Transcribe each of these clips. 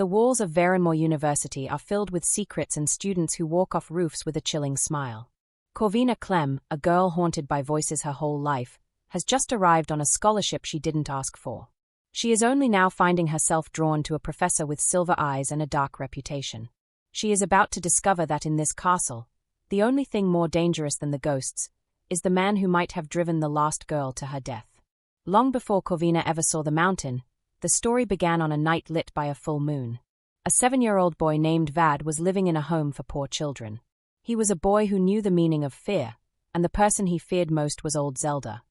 The walls of Verenmore University are filled with secrets and students who walk off roofs with a chilling smile. Corvina Clemm, a girl haunted by voices her whole life, has just arrived on a scholarship she didn't ask for. She is only now finding herself drawn to a professor with silver eyes and a dark reputation. She is about to discover that in this castle, the only thing more dangerous than the ghosts is the man who might have driven the last girl to her death. Long before Corvina ever saw the mountain, the story began on a night lit by a full moon. A 7-year-old boy named Vad was living in a home for poor children. He was a boy who knew the meaning of fear, and the person he feared most was old Zelda.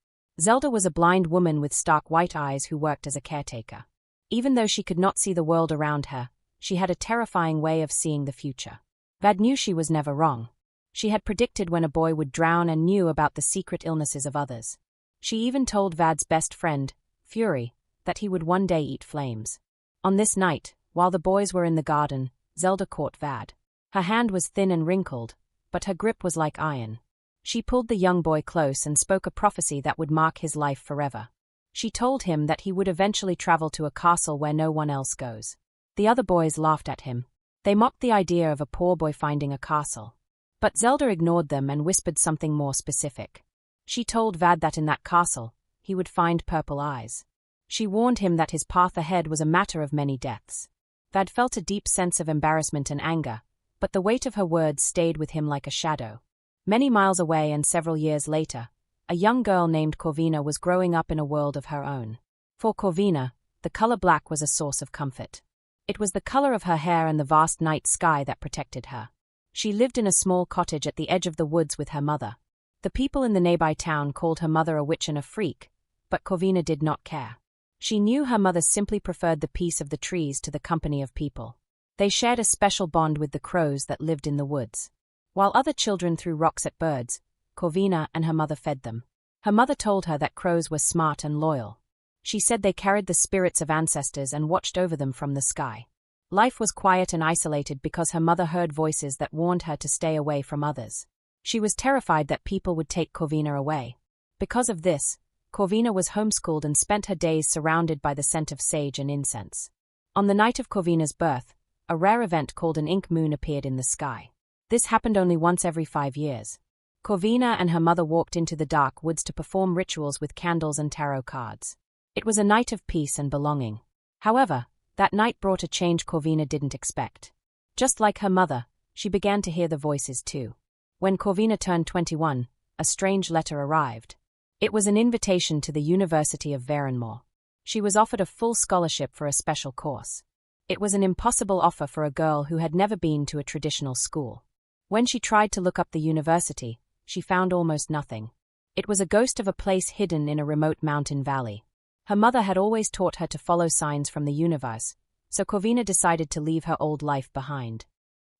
Zelda was a blind woman with stark white eyes who worked as a caretaker. Even though she could not see the world around her, she had a terrifying way of seeing the future. Vad knew she was never wrong. She had predicted when a boy would drown and knew about the secret illnesses of others. She even told Vad's best friend, Fury, that he would one day eat flames. On this night, while the boys were in the garden, Zelda caught Vad. Her hand was thin and wrinkled, but her grip was like iron. She pulled the young boy close and spoke a prophecy that would mark his life forever. She told him that he would eventually travel to a castle where no one else goes. The other boys laughed at him. They mocked the idea of a poor boy finding a castle. But Zelda ignored them and whispered something more specific. She told Vad that in that castle, he would find purple eyes. She warned him that his path ahead was a matter of many deaths. Vad felt a deep sense of embarrassment and anger, but the weight of her words stayed with him like a shadow. Many miles away and several years later, a young girl named Corvina was growing up in a world of her own. For Corvina, the color black was a source of comfort. It was the color of her hair and the vast night sky that protected her. She lived in a small cottage at the edge of the woods with her mother. The people in the nearby town called her mother a witch and a freak, but Corvina did not care. She knew her mother simply preferred the peace of the trees to the company of people. They shared a special bond with the crows that lived in the woods. While other children threw rocks at birds, Corvina and her mother fed them. Her mother told her that crows were smart and loyal. She said they carried the spirits of ancestors and watched over them from the sky. Life was quiet and isolated because her mother heard voices that warned her to stay away from others. She was terrified that people would take Corvina away. Because of this, Corvina was homeschooled and spent her days surrounded by the scent of sage and incense. On the night of Corvina's birth, a rare event called an ink moon appeared in the sky. This happened only once every 5 years. Corvina and her mother walked into the dark woods to perform rituals with candles and tarot cards. It was a night of peace and belonging. However, that night brought a change Corvina didn't expect. Just like her mother, she began to hear the voices too. When Corvina turned 21, a strange letter arrived. It was an invitation to the University of Verenmore. She was offered a full scholarship for a special course. It was an impossible offer for a girl who had never been to a traditional school. When she tried to look up the university, she found almost nothing. It was a ghost of a place hidden in a remote mountain valley. Her mother had always taught her to follow signs from the universe, so Corvina decided to leave her old life behind.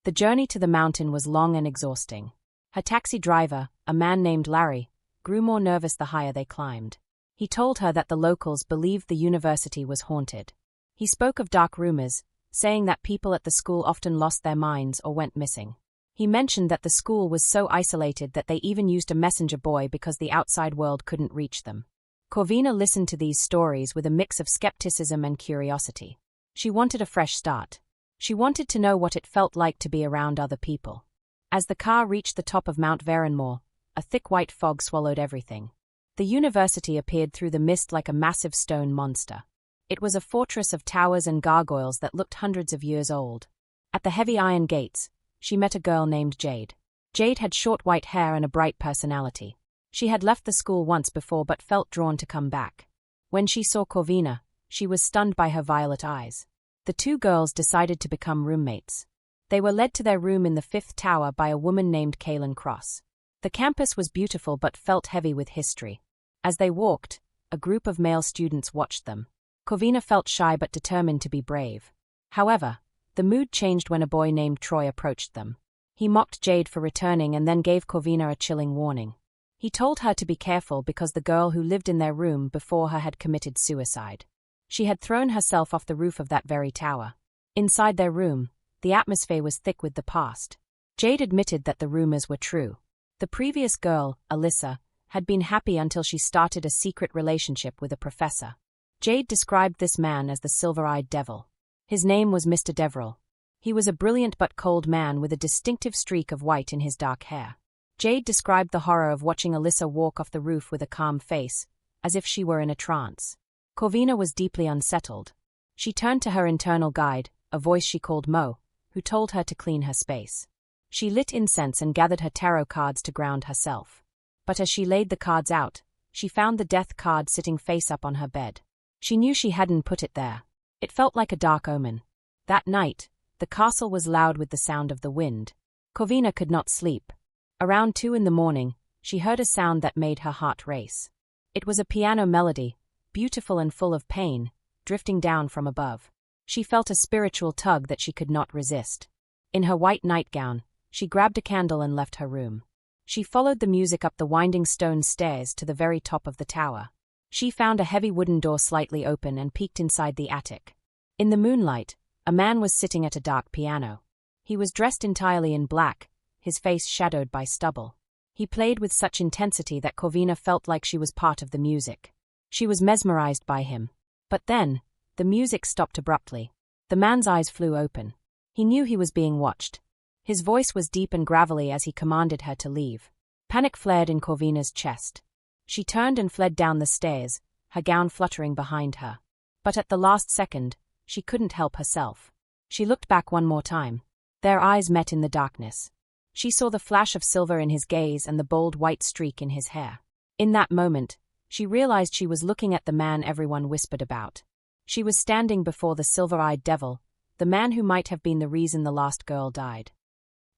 The journey to the mountain was long and exhausting. Her taxi driver, a man named Larry, grew more nervous the higher they climbed. He told her that the locals believed the university was haunted. He spoke of dark rumors, saying that people at the school often lost their minds or went missing. He mentioned that the school was so isolated that they even used a messenger boy because the outside world couldn't reach them. Corvina listened to these stories with a mix of skepticism and curiosity. She wanted a fresh start. She wanted to know what it felt like to be around other people. As the car reached the top of Mount Verenmore, a thick white fog swallowed everything. The university appeared through the mist like a massive stone monster. It was a fortress of towers and gargoyles that looked hundreds of years old. At the heavy iron gates, she met a girl named Jade. Jade had short white hair and a bright personality. She had left the school once before but felt drawn to come back. When she saw Corvina, she was stunned by her violet eyes. The two girls decided to become roommates. They were led to their room in the 5th tower by a woman named Kaylin Cross. The campus was beautiful but felt heavy with history. As they walked, a group of male students watched them. Corvina felt shy but determined to be brave. However, the mood changed when a boy named Troy approached them. He mocked Jade for returning and then gave Corvina a chilling warning. He told her to be careful because the girl who lived in their room before her had committed suicide. She had thrown herself off the roof of that very tower. Inside their room, the atmosphere was thick with the past. Jade admitted that the rumors were true. The previous girl, Alyssa, had been happy until she started a secret relationship with a professor. Jade described this man as the silver-eyed devil. His name was Mr. Deverell. He was a brilliant but cold man with a distinctive streak of white in his dark hair. Jade described the horror of watching Alyssa walk off the roof with a calm face, as if she were in a trance. Corvina was deeply unsettled. She turned to her internal guide, a voice she called Mo, who told her to clean her space. She lit incense and gathered her tarot cards to ground herself. But as she laid the cards out, she found the death card sitting face up on her bed. She knew she hadn't put it there. It felt like a dark omen. That night, the castle was loud with the sound of the wind. Corvina could not sleep. Around 2 a.m, she heard a sound that made her heart race. It was a piano melody, beautiful and full of pain, drifting down from above. She felt a spiritual tug that she could not resist. In her white nightgown, she grabbed a candle and left her room. She followed the music up the winding stone stairs to the very top of the tower. She found a heavy wooden door slightly open and peeked inside the attic. In the moonlight, a man was sitting at a dark piano. He was dressed entirely in black, his face shadowed by stubble. He played with such intensity that Corvina felt like she was part of the music. She was mesmerized by him. But then, the music stopped abruptly. The man's eyes flew open. He knew he was being watched. His voice was deep and gravelly as he commanded her to leave. Panic flared in Corvina's chest. She turned and fled down the stairs, her gown fluttering behind her. But at the last second, she couldn't help herself. She looked back one more time. Their eyes met in the darkness. She saw the flash of silver in his gaze and the bold white streak in his hair. In that moment, she realized she was looking at the man everyone whispered about. She was standing before the silver-eyed devil, the man who might have been the reason the last girl died.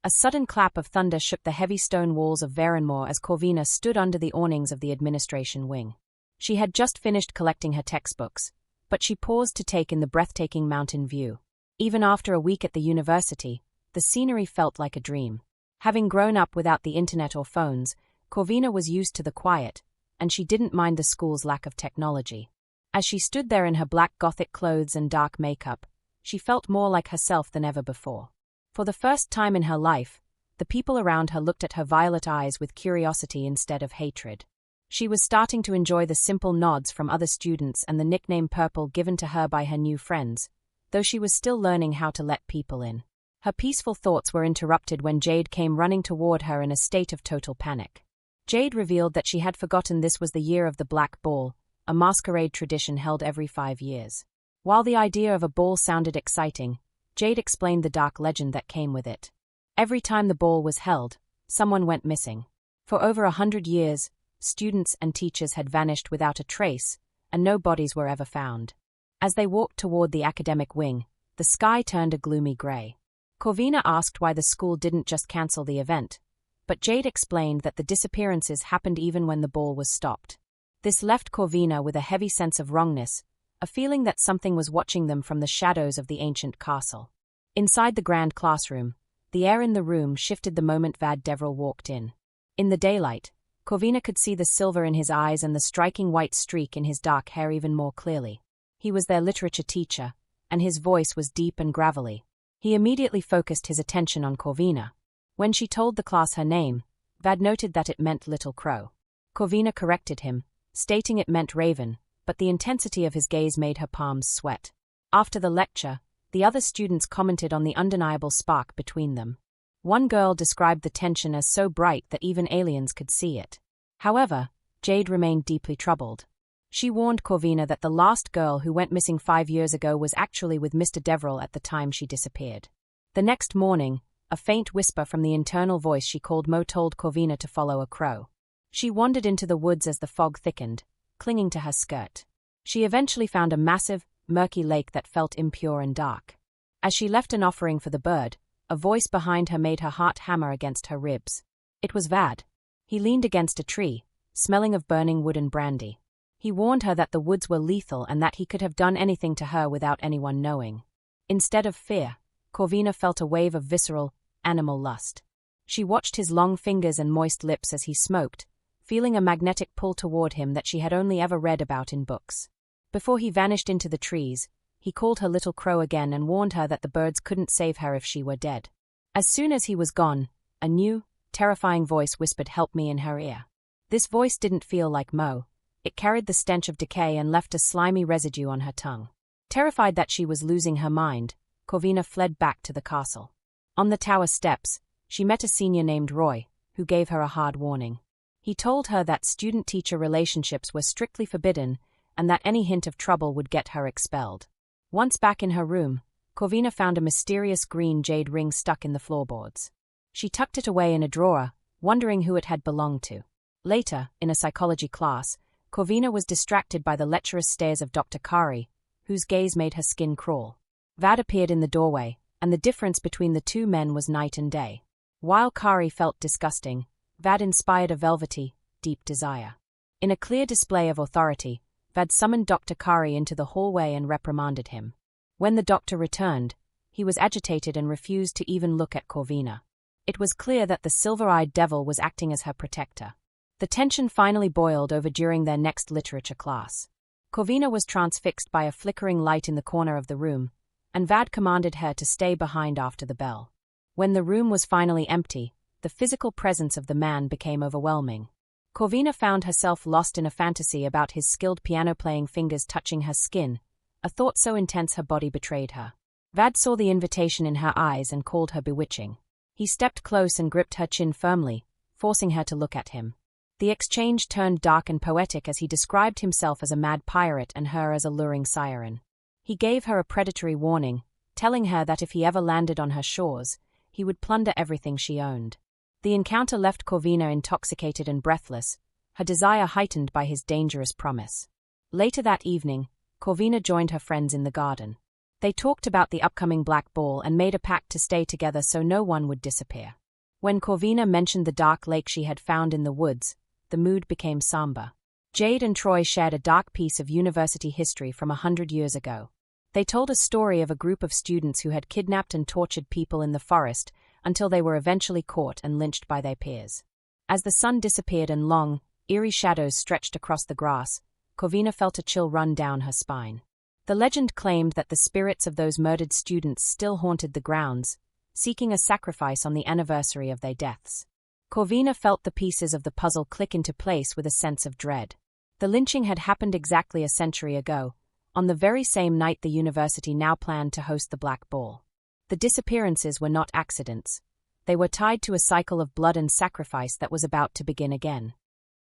A sudden clap of thunder shook the heavy stone walls of Verenmore as Corvina stood under the awnings of the administration wing. She had just finished collecting her textbooks, but she paused to take in the breathtaking mountain view. Even after a week at the university, the scenery felt like a dream. Having grown up without the internet or phones, Corvina was used to the quiet, and she didn't mind the school's lack of technology. As she stood there in her black gothic clothes and dark makeup, she felt more like herself than ever before. For the first time in her life, the people around her looked at her violet eyes with curiosity instead of hatred. She was starting to enjoy the simple nods from other students and the nickname Purple given to her by her new friends, though she was still learning how to let people in. Her peaceful thoughts were interrupted when Jade came running toward her in a state of total panic. Jade revealed that she had forgotten this was the year of the Black Ball, a masquerade tradition held every 5 years. While the idea of a ball sounded exciting, Jade explained the dark legend that came with it. Every time the ball was held, someone went missing. For over 100 years, students and teachers had vanished without a trace, and no bodies were ever found. As they walked toward the academic wing, the sky turned a gloomy gray. Corvina asked why the school didn't just cancel the event, but Jade explained that the disappearances happened even when the ball was stopped. This left Corvina with a heavy sense of wrongness, a feeling that something was watching them from the shadows of the ancient castle. Inside the grand classroom, the air in the room shifted the moment Vad Deverell walked in. In the daylight, Corvina could see the silver in his eyes and the striking white streak in his dark hair even more clearly. He was their literature teacher, and his voice was deep and gravelly. He immediately focused his attention on Corvina. When she told the class her name, Vad noted that it meant Little Crow. Corvina corrected him, stating it meant Raven, but the intensity of his gaze made her palms sweat. After the lecture, the other students commented on the undeniable spark between them. One girl described the tension as so bright that even aliens could see it. However, Jade remained deeply troubled. She warned Corvina that the last girl who went missing 5 years ago was actually with Mr. Deverell at the time she disappeared. The next morning, a faint whisper from the internal voice she called Mo told Corvina to follow a crow. She wandered into the woods as the fog thickened, clinging to her skirt. She eventually found a massive, murky lake that felt impure and dark. As she left an offering for the bird, a voice behind her made her heart hammer against her ribs. It was Vad. He leaned against a tree, smelling of burning wood and brandy. He warned her that the woods were lethal and that he could have done anything to her without anyone knowing. Instead of fear, Corvina felt a wave of visceral, animal lust. She watched his long fingers and moist lips as he smoked, feeling a magnetic pull toward him that she had only ever read about in books. Before he vanished into the trees, he called her Little Crow again and warned her that the birds couldn't save her if she were dead. As soon as he was gone, a new, terrifying voice whispered "Help me" in her ear. This voice didn't feel like Mo. It carried the stench of decay and left a slimy residue on her tongue. Terrified that she was losing her mind, Corvina fled back to the castle. On the tower steps, she met a senior named Roy, who gave her a hard warning. He told her that student-teacher relationships were strictly forbidden and that any hint of trouble would get her expelled. Once back in her room, Corvina found a mysterious green jade ring stuck in the floorboards. She tucked it away in a drawer, wondering who it had belonged to. Later, in a psychology class, Corvina was distracted by the lecherous stares of Dr. Kari, whose gaze made her skin crawl. Vad appeared in the doorway, and the difference between the two men was night and day. While Kari felt disgusting, Vad inspired a velvety, deep desire. In a clear display of authority, Vad summoned Dr. Kari into the hallway and reprimanded him. When the doctor returned, he was agitated and refused to even look at Corvina. It was clear that the silver-eyed devil was acting as her protector. The tension finally boiled over during their next literature class. Corvina was transfixed by a flickering light in the corner of the room, and Vad commanded her to stay behind after the bell. When the room was finally empty, the physical presence of the man became overwhelming. Corvina found herself lost in a fantasy about his skilled piano-playing fingers touching her skin, a thought so intense her body betrayed her. Vad saw the invitation in her eyes and called her bewitching. He stepped close and gripped her chin firmly, forcing her to look at him. The exchange turned dark and poetic as he described himself as a mad pirate and her as a luring siren. He gave her a predatory warning, telling her that if he ever landed on her shores, he would plunder everything she owned. The encounter left Corvina intoxicated and breathless, her desire heightened by his dangerous promise. Later that evening, Corvina joined her friends in the garden. They talked about the upcoming Black Ball and made a pact to stay together so no one would disappear. When Corvina mentioned the dark lake she had found in the woods, the mood became somber. Jade and Troy shared a dark piece of university history from 100 years ago. They told a story of a group of students who had kidnapped and tortured people in the forest until they were eventually caught and lynched by their peers. As the sun disappeared and long, eerie shadows stretched across the grass, Corvina felt a chill run down her spine. The legend claimed that the spirits of those murdered students still haunted the grounds, seeking a sacrifice on the anniversary of their deaths. Corvina felt the pieces of the puzzle click into place with a sense of dread. The lynching had happened exactly a century ago, on the very same night the university now planned to host the Black Ball. The disappearances were not accidents. They were tied to a cycle of blood and sacrifice that was about to begin again.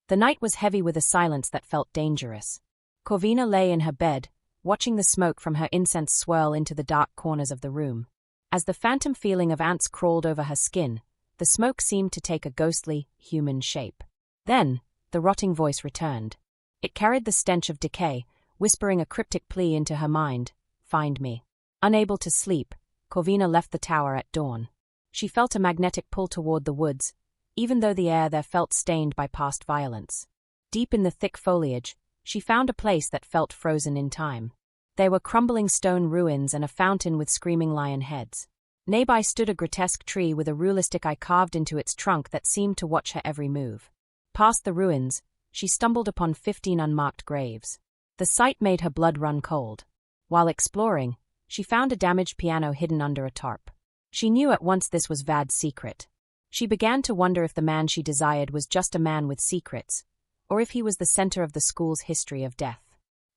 The night was heavy with a silence that felt dangerous. Corvina lay in her bed, watching the smoke from her incense swirl into the dark corners of the room. As the phantom feeling of ants crawled over her skin, the smoke seemed to take a ghostly, human shape. Then, the rotting voice returned. It carried the stench of decay, whispering a cryptic plea into her mind, "Find me." Unable to sleep, Corvina left the tower at dawn. She felt a magnetic pull toward the woods, even though the air there felt stained by past violence. Deep in the thick foliage, she found a place that felt frozen in time. There were crumbling stone ruins and a fountain with screaming lion heads. Nearby stood a grotesque tree with a realistic eye carved into its trunk that seemed to watch her every move. Past the ruins, she stumbled upon 15 unmarked graves. The sight made her blood run cold. While exploring, she found a damaged piano hidden under a tarp. She knew at once this was Vad's secret. She began to wonder if the man she desired was just a man with secrets, or if he was the center of the school's history of death.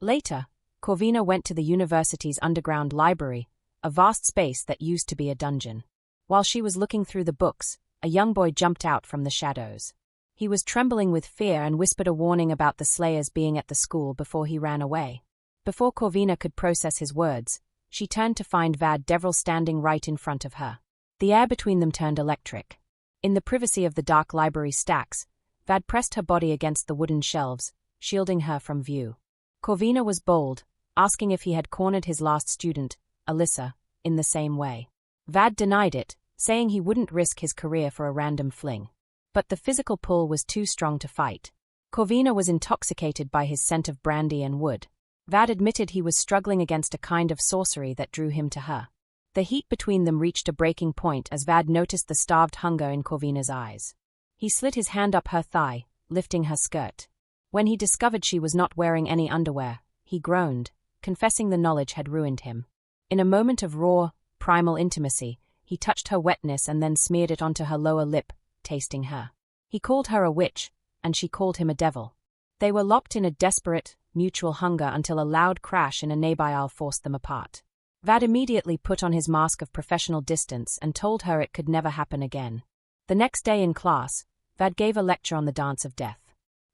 Later, Corvina went to the university's underground library, a vast space that used to be a dungeon. While she was looking through the books, a young boy jumped out from the shadows. He was trembling with fear and whispered a warning about the slayers being at the school before he ran away. Before Corvina could process his words, she turned to find Vad Deverell standing right in front of her. The air between them turned electric. In the privacy of the dark library stacks, Vad pressed her body against the wooden shelves, shielding her from view. Corvina was bold, asking if he had cornered his last student, Alyssa, in the same way. Vad denied it, saying he wouldn't risk his career for a random fling. But the physical pull was too strong to fight. Corvina was intoxicated by his scent of brandy and wood. Vad admitted he was struggling against a kind of sorcery that drew him to her. The heat between them reached a breaking point as Vad noticed the starved hunger in Corvina's eyes. He slid his hand up her thigh, lifting her skirt. When he discovered she was not wearing any underwear, he groaned, confessing the knowledge had ruined him. In a moment of raw, primal intimacy, he touched her wetness and then smeared it onto her lower lip, tasting her. He called her a witch, and she called him a devil. They were locked in a desperate, mutual hunger until a loud crash in a neighbor aisle forced them apart. Vad immediately put on his mask of professional distance and told her it could never happen again. The next day in class, Vad gave a lecture on the dance of death.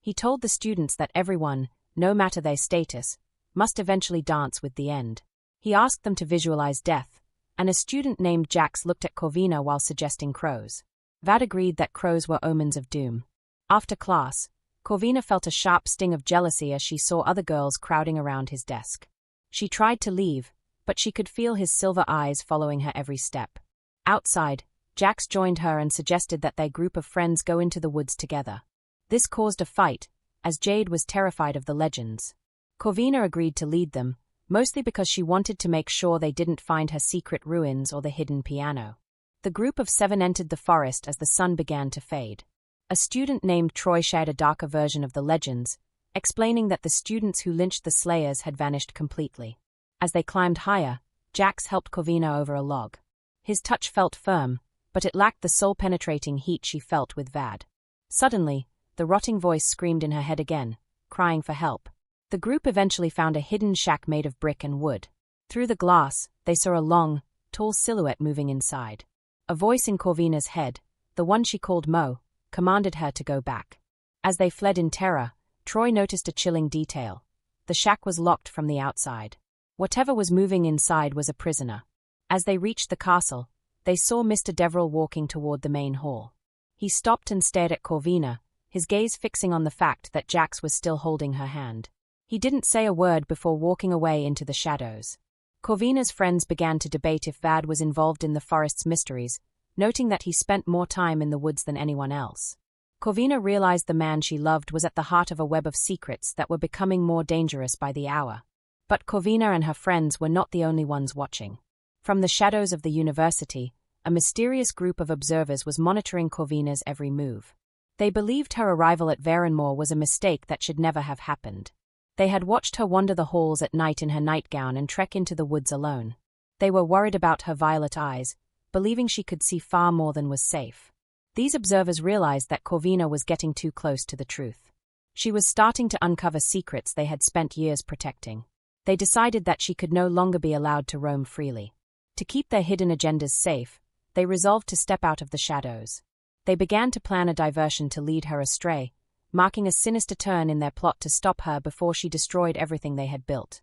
He told the students that everyone, no matter their status, must eventually dance with the end. He asked them to visualize death, and a student named Jax looked at Corvina while suggesting crows. Vad agreed that crows were omens of doom. After class, Corvina felt a sharp sting of jealousy as she saw other girls crowding around his desk. She tried to leave, but she could feel his silver eyes following her every step. Outside, Jax joined her and suggested that their group of friends go into the woods together. This caused a fight, as Jade was terrified of the legends. Corvina agreed to lead them, mostly because she wanted to make sure they didn't find her secret ruins or the hidden piano. The group of 7 entered the forest as the sun began to fade. A student named Troy shared a darker version of the legends, explaining that the students who lynched the slayers had vanished completely. As they climbed higher, Jax helped Corvina over a log. His touch felt firm, but it lacked the soul-penetrating heat she felt with Vad. Suddenly, the rotting voice screamed in her head again, crying for help. The group eventually found a hidden shack made of brick and wood. Through the glass, they saw a long, tall silhouette moving inside. A voice in Corvina's head, the one she called Mo, commanded her to go back. As they fled in terror, Troy noticed a chilling detail. The shack was locked from the outside. Whatever was moving inside was a prisoner. As they reached the castle, they saw Mr. Deverell walking toward the main hall. He stopped and stared at Corvina, his gaze fixing on the fact that Jax was still holding her hand. He didn't say a word before walking away into the shadows. Corvina's friends began to debate if Vad was involved in the forest's mysteries, noting that he spent more time in the woods than anyone else. Corvina realized the man she loved was at the heart of a web of secrets that were becoming more dangerous by the hour. But Corvina and her friends were not the only ones watching. From the shadows of the university, a mysterious group of observers was monitoring Corvina's every move. They believed her arrival at Verenmore was a mistake that should never have happened. They had watched her wander the halls at night in her nightgown and trek into the woods alone. They were worried about her violet eyes, believing she could see far more than was safe. These observers realized that Corvina was getting too close to the truth. She was starting to uncover secrets they had spent years protecting. They decided that she could no longer be allowed to roam freely. To keep their hidden agendas safe, they resolved to step out of the shadows. They began to plan a diversion to lead her astray, marking a sinister turn in their plot to stop her before she destroyed everything they had built.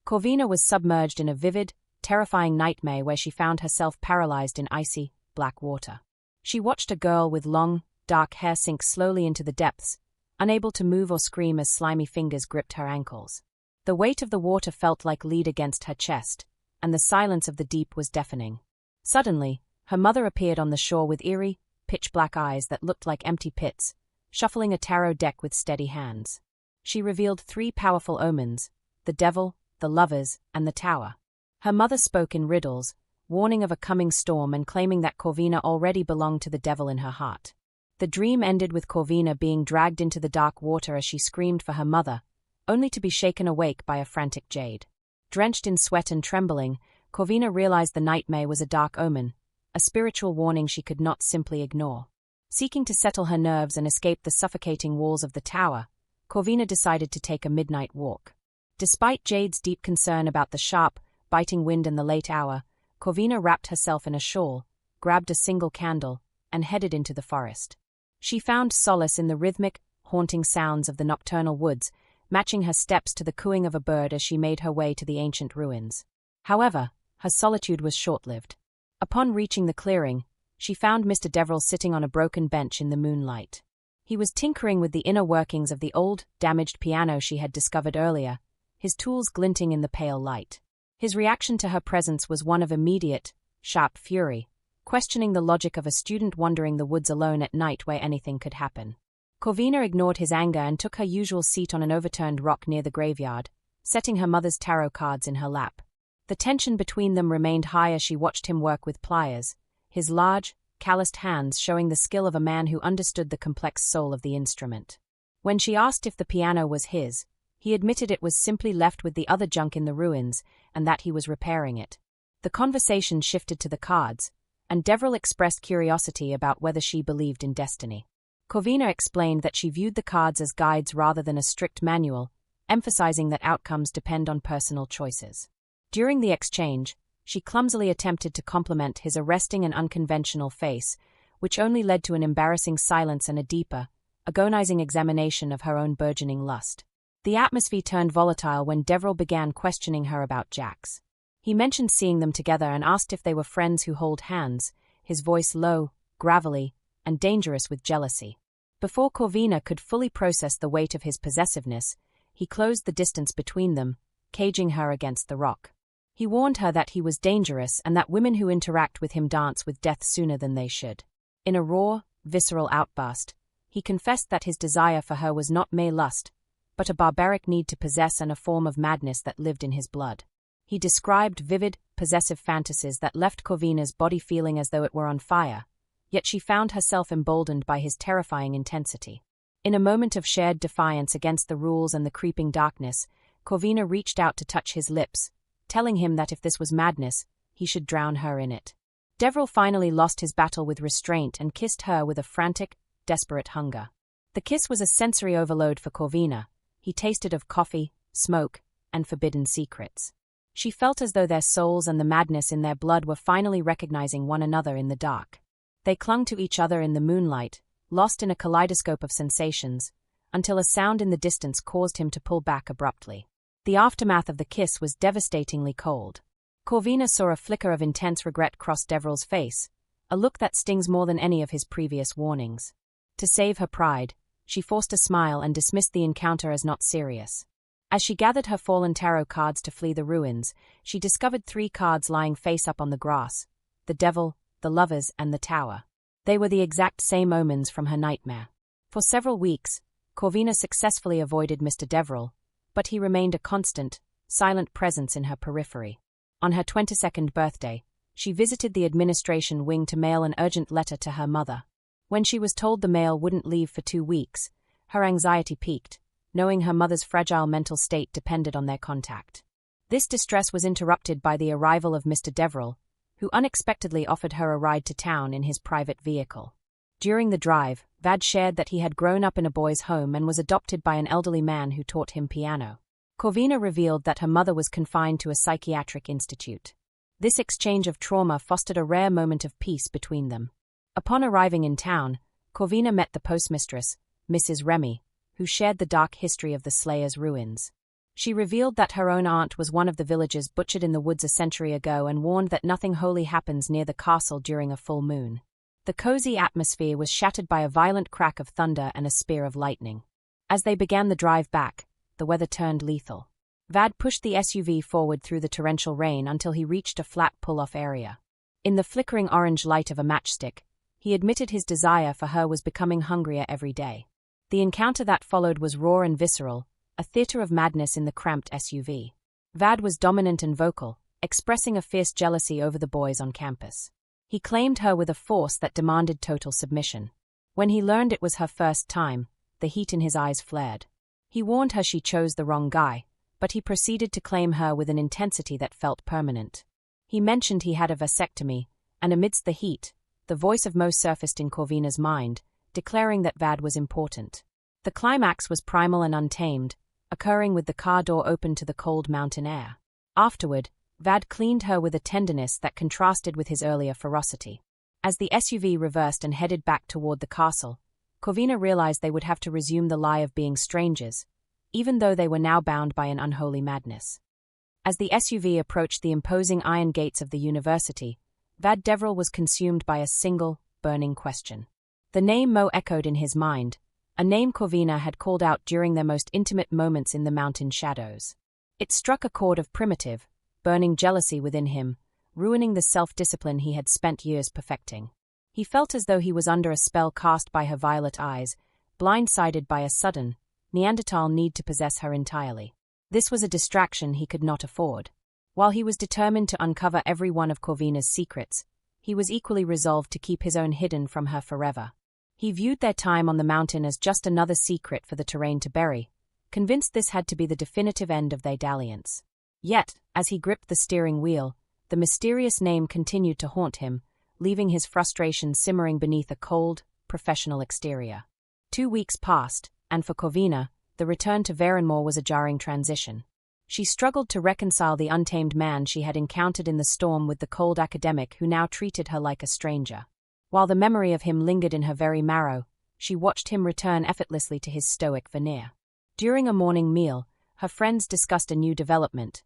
Corvina was submerged in a vivid, terrifying nightmare where she found herself paralyzed in icy, black water. She watched a girl with long, dark hair sink slowly into the depths, unable to move or scream as slimy fingers gripped her ankles. The weight of the water felt like lead against her chest, and the silence of the deep was deafening. Suddenly, her mother appeared on the shore with eerie, pitch-black eyes that looked like empty pits, shuffling a tarot deck with steady hands. She revealed 3 powerful omens: the devil, the lovers, and the tower. Her mother spoke in riddles, warning of a coming storm and claiming that Corvina already belonged to the devil in her heart. The dream ended with Corvina being dragged into the dark water as she screamed for her mother, only to be shaken awake by a frantic Jade. Drenched in sweat and trembling, Corvina realized the nightmare was a dark omen, a spiritual warning she could not simply ignore. Seeking to settle her nerves and escape the suffocating walls of the tower, Corvina decided to take a midnight walk. Despite Jade's deep concern about the sharp, biting wind in the late hour, Corvina wrapped herself in a shawl, grabbed a single candle, and headed into the forest. She found solace in the rhythmic, haunting sounds of the nocturnal woods, matching her steps to the cooing of a bird as she made her way to the ancient ruins. However, her solitude was short-lived. Upon reaching the clearing, she found Mr. Deverell sitting on a broken bench in the moonlight. He was tinkering with the inner workings of the old, damaged piano she had discovered earlier, his tools glinting in the pale light. His reaction to her presence was one of immediate, sharp fury, questioning the logic of a student wandering the woods alone at night where anything could happen. Corvina ignored his anger and took her usual seat on an overturned rock near the graveyard, setting her mother's tarot cards in her lap. The tension between them remained high as she watched him work with pliers, his large, calloused hands showing the skill of a man who understood the complex soul of the instrument. When she asked if the piano was his, he admitted it was simply left with the other junk in the ruins and that he was repairing it. The conversation shifted to the cards, and Deverell expressed curiosity about whether she believed in destiny. Corvina explained that she viewed the cards as guides rather than a strict manual, emphasizing that outcomes depend on personal choices. During the exchange, she clumsily attempted to compliment his arresting and unconventional face, which only led to an embarrassing silence and a deeper, agonizing examination of her own burgeoning lust. The atmosphere turned volatile when Deverell began questioning her about Jax. He mentioned seeing them together and asked if they were friends who hold hands, his voice low, gravelly, and dangerous with jealousy. Before Corvina could fully process the weight of his possessiveness, he closed the distance between them, caging her against the rock. He warned her that he was dangerous and that women who interact with him dance with death sooner than they should. In a raw, visceral outburst, he confessed that his desire for her was not mere lust, but a barbaric need to possess and a form of madness that lived in his blood. He described vivid, possessive fantasies that left Corvina's body feeling as though it were on fire, yet she found herself emboldened by his terrifying intensity. In a moment of shared defiance against the rules and the creeping darkness, Corvina reached out to touch his lips, telling him that if this was madness, he should drown her in it. Deverell finally lost his battle with restraint and kissed her with a frantic, desperate hunger. The kiss was a sensory overload for Corvina. He tasted of coffee, smoke, and forbidden secrets. She felt as though their souls and the madness in their blood were finally recognizing one another in the dark. They clung to each other in the moonlight, lost in a kaleidoscope of sensations, until a sound in the distance caused him to pull back abruptly. The aftermath of the kiss was devastatingly cold. Corvina saw a flicker of intense regret cross Deverell's face, a look that stings more than any of his previous warnings. To save her pride, she forced a smile and dismissed the encounter as not serious. As she gathered her fallen tarot cards to flee the ruins, she discovered 3 cards lying face-up on the grass: the Devil, the Lovers, and the Tower. They were the exact same omens from her nightmare. For several weeks, Corvina successfully avoided Mr. Deverell, but he remained a constant, silent presence in her periphery. On her 22nd birthday, she visited the administration wing to mail an urgent letter to her mother. When she was told the mail wouldn't leave for 2 weeks, her anxiety peaked, knowing her mother's fragile mental state depended on their contact. This distress was interrupted by the arrival of Mr. Deverell, who unexpectedly offered her a ride to town in his private vehicle. During the drive, Vad shared that he had grown up in a boys' home and was adopted by an elderly man who taught him piano. Corvina revealed that her mother was confined to a psychiatric institute. This exchange of trauma fostered a rare moment of peace between them. Upon arriving in town, Corvina met the postmistress, Mrs. Remy, who shared the dark history of the Slayer's ruins. She revealed that her own aunt was one of the villagers butchered in the woods a century ago and warned that nothing holy happens near the castle during a full moon. The cozy atmosphere was shattered by a violent crack of thunder and a spear of lightning. As they began the drive back, the weather turned lethal. Vad pushed the SUV forward through the torrential rain until he reached a flat pull-off area. In the flickering orange light of a matchstick, he admitted his desire for her was becoming hungrier every day. The encounter that followed was raw and visceral, a theater of madness in the cramped SUV. Vad was dominant and vocal, expressing a fierce jealousy over the boys on campus. He claimed her with a force that demanded total submission. When he learned it was her first time, the heat in his eyes flared. He warned her she chose the wrong guy, but he proceeded to claim her with an intensity that felt permanent. He mentioned he had a vasectomy, and amidst the heat, the voice of Mo surfaced in Corvina's mind, declaring that Vad was important. The climax was primal and untamed, occurring with the car door open to the cold mountain air. Afterward, Vad cleaned her with a tenderness that contrasted with his earlier ferocity. As the SUV reversed and headed back toward the castle, Corvina realized they would have to resume the lie of being strangers, even though they were now bound by an unholy madness. As the SUV approached the imposing iron gates of the university, Vad Deverell was consumed by a single, burning question. The name Mo echoed in his mind, a name Corvina had called out during their most intimate moments in the mountain shadows. It struck a chord of primitive, burning jealousy within him, ruining the self-discipline he had spent years perfecting. He felt as though he was under a spell cast by her violet eyes, blindsided by a sudden, Neanderthal need to possess her entirely. This was a distraction he could not afford. While he was determined to uncover every one of Corvina's secrets, he was equally resolved to keep his own hidden from her forever. He viewed their time on the mountain as just another secret for the terrain to bury, convinced this had to be the definitive end of their dalliance. Yet, as he gripped the steering wheel, the mysterious name continued to haunt him, leaving his frustration simmering beneath a cold, professional exterior. 2 weeks passed, and for Corvina, the return to Verenmore was a jarring transition. She struggled to reconcile the untamed man she had encountered in the storm with the cold academic who now treated her like a stranger. While the memory of him lingered in her very marrow, she watched him return effortlessly to his stoic veneer. During a morning meal, her friends discussed a new development: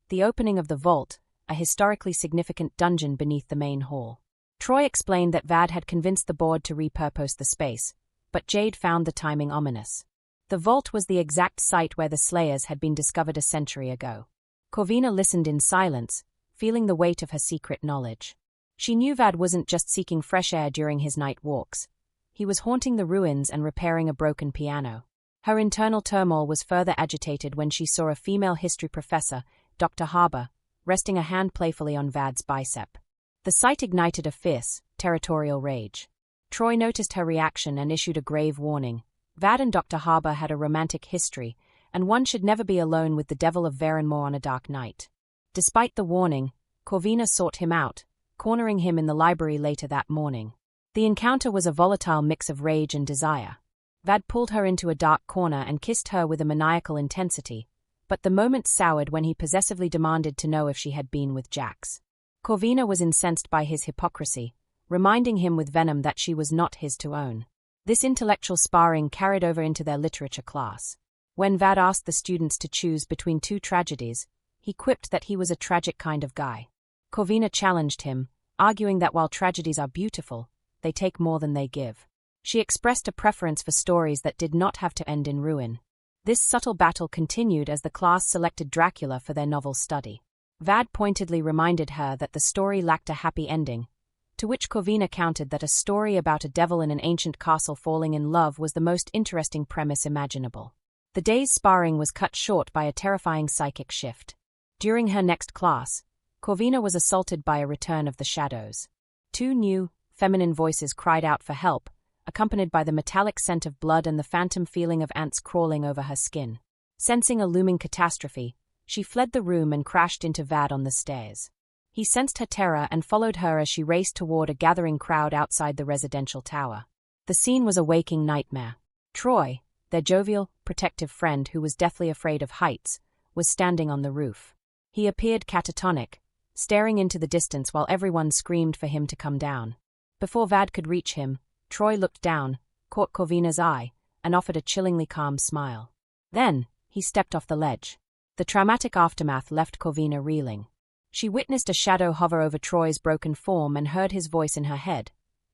the opening of the vault, a historically significant dungeon beneath the main hall. Troy explained that Vad had convinced the board to repurpose the space, but Jade found the timing ominous. The vault was the exact site where the Slayers had been discovered a century ago. Corvina listened in silence, feeling the weight of her secret knowledge. She knew Vad wasn't just seeking fresh air during his night walks. He was haunting the ruins and repairing a broken piano. Her internal turmoil was further agitated when she saw a female history professor, Dr. Harbour, resting a hand playfully on Vad's bicep. The sight ignited a fierce, territorial rage. Troy noticed her reaction and issued a grave warning. Vad and Dr. Harbour had a romantic history, and one should never be alone with the devil of Verenmore on a dark night. Despite the warning, Corvina sought him out, cornering him in the library later that morning. The encounter was a volatile mix of rage and desire. Vad pulled her into a dark corner and kissed her with a maniacal intensity, but the moment soured when he possessively demanded to know if she had been with Jax. Corvina was incensed by his hypocrisy, reminding him with venom that she was not his to own. This intellectual sparring carried over into their literature class. When Vad asked the students to choose between two tragedies, he quipped that he was a tragic kind of guy. Corvina challenged him, arguing that while tragedies are beautiful, they take more than they give. She expressed a preference for stories that did not have to end in ruin. This subtle battle continued as the class selected Dracula for their novel study. Vad pointedly reminded her that the story lacked a happy ending, to which Corvina countered that a story about a devil in an ancient castle falling in love was the most interesting premise imaginable. The day's sparring was cut short by a terrifying psychic shift. During her next class, Corvina was assaulted by a return of the shadows. Two new, feminine voices cried out for help, accompanied by the metallic scent of blood and the phantom feeling of ants crawling over her skin. Sensing a looming catastrophe, she fled the room and crashed into Vad on the stairs. He sensed her terror and followed her as she raced toward a gathering crowd outside the residential tower. The scene was a waking nightmare. Troy, their jovial, protective friend who was deathly afraid of heights, was standing on the roof. He appeared catatonic, staring into the distance while everyone screamed for him to come down. Before Vad could reach him, Troy looked down, caught Corvina's eye, and offered a chillingly calm smile. Then, he stepped off the ledge. The traumatic aftermath left Corvina reeling. She witnessed a shadow hover over Troy's broken form and heard his voice in her head,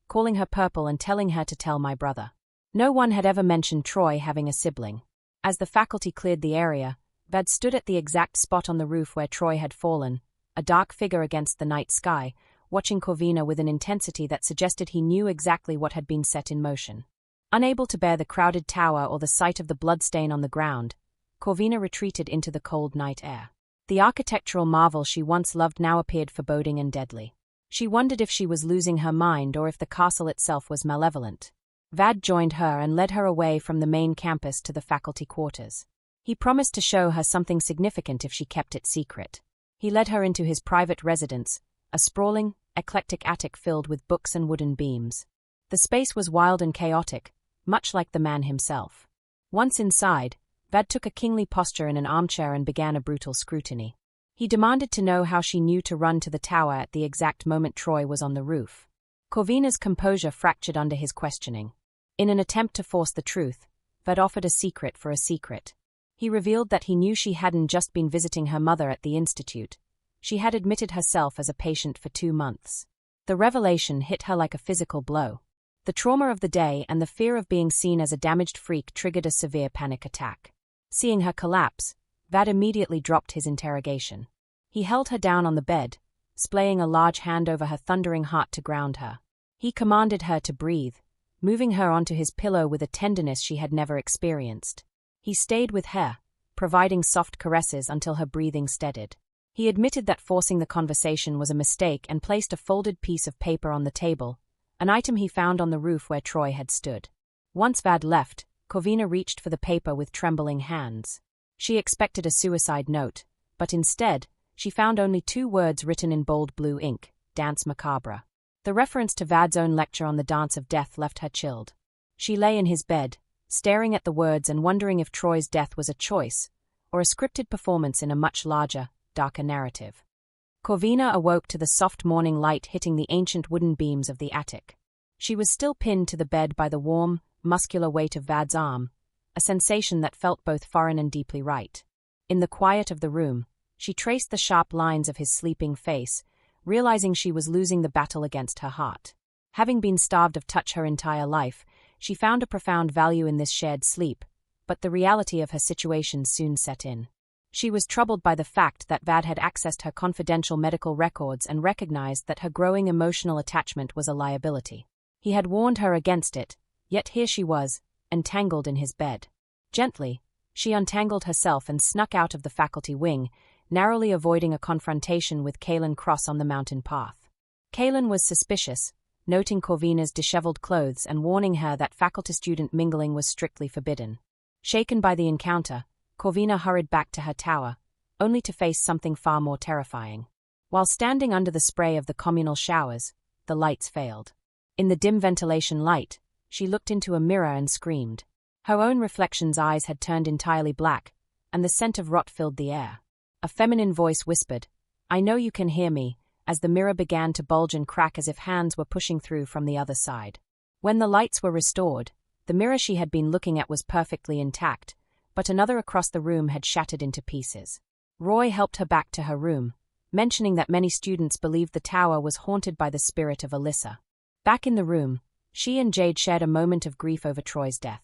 calling her purple and telling her to tell my brother. No one had ever mentioned Troy having a sibling. As the faculty cleared the area, Vad stood at the exact spot on the roof where Troy had fallen, a dark figure against the night sky, watching Corvina with an intensity that suggested he knew exactly what had been set in motion. Unable to bear the crowded tower or the sight of the bloodstain on the ground, Corvina retreated into the cold night air. The architectural marvel she once loved now appeared foreboding and deadly. She wondered if she was losing her mind or if the castle itself was malevolent. Vad joined her and led her away from the main campus to the faculty quarters. He promised to show her something significant if she kept it secret. He led her into his private residence, a sprawling, eclectic attic filled with books and wooden beams. The space was wild and chaotic, much like the man himself. Once inside, Vad took a kingly posture in an armchair and began a brutal scrutiny. He demanded to know how she knew to run to the tower at the exact moment Troy was on the roof. Corvina's composure fractured under his questioning. In an attempt to force the truth, Vad offered a secret for a secret. He revealed that he knew she hadn't just been visiting her mother at the institute. She had admitted herself as a patient for 2 months. The revelation hit her like a physical blow. The trauma of the day and the fear of being seen as a damaged freak triggered a severe panic attack. Seeing her collapse, Vad immediately dropped his interrogation. He held her down on the bed, splaying a large hand over her thundering heart to ground her. He commanded her to breathe, moving her onto his pillow with a tenderness she had never experienced. He stayed with her, providing soft caresses until her breathing steadied. He admitted that forcing the conversation was a mistake and placed a folded piece of paper on the table, an item he found on the roof where Troy had stood. Once Vad left, Corvina reached for the paper with trembling hands. She expected a suicide note, but instead, she found only 2 words written in bold blue ink: Dance Macabre. The reference to Vad's own lecture on the dance of death left her chilled. She lay in his bed, staring at the words and wondering if Troy's death was a choice or a scripted performance in a much larger, darker narrative. Corvina awoke to the soft morning light hitting the ancient wooden beams of the attic. She was still pinned to the bed by the warm, muscular weight of Vad's arm, a sensation that felt both foreign and deeply right. In the quiet of the room, she traced the sharp lines of his sleeping face, realizing she was losing the battle against her heart. Having been starved of touch her entire life, she found a profound value in this shared sleep, but the reality of her situation soon set in. She was troubled by the fact that Vad had accessed her confidential medical records and recognized that her growing emotional attachment was a liability. He had warned her against it, yet here she was, entangled in his bed. Gently, she untangled herself and snuck out of the faculty wing, narrowly avoiding a confrontation with Kaelin Cross on the mountain path. Kaelin was suspicious, noting Corvina's disheveled clothes and warning her that faculty-student mingling was strictly forbidden. Shaken by the encounter, Corvina hurried back to her tower, only to face something far more terrifying. While standing under the spray of the communal showers, the lights failed. In the dim ventilation light, she looked into a mirror and screamed. Her own reflection's eyes had turned entirely black, and the scent of rot filled the air. A feminine voice whispered, "I know you can hear me," as the mirror began to bulge and crack as if hands were pushing through from the other side. When the lights were restored, the mirror she had been looking at was perfectly intact, but another across the room had shattered into pieces. Roy helped her back to her room, mentioning that many students believed the tower was haunted by the spirit of Alyssa. Back in the room, she and Jade shared a moment of grief over Troy's death.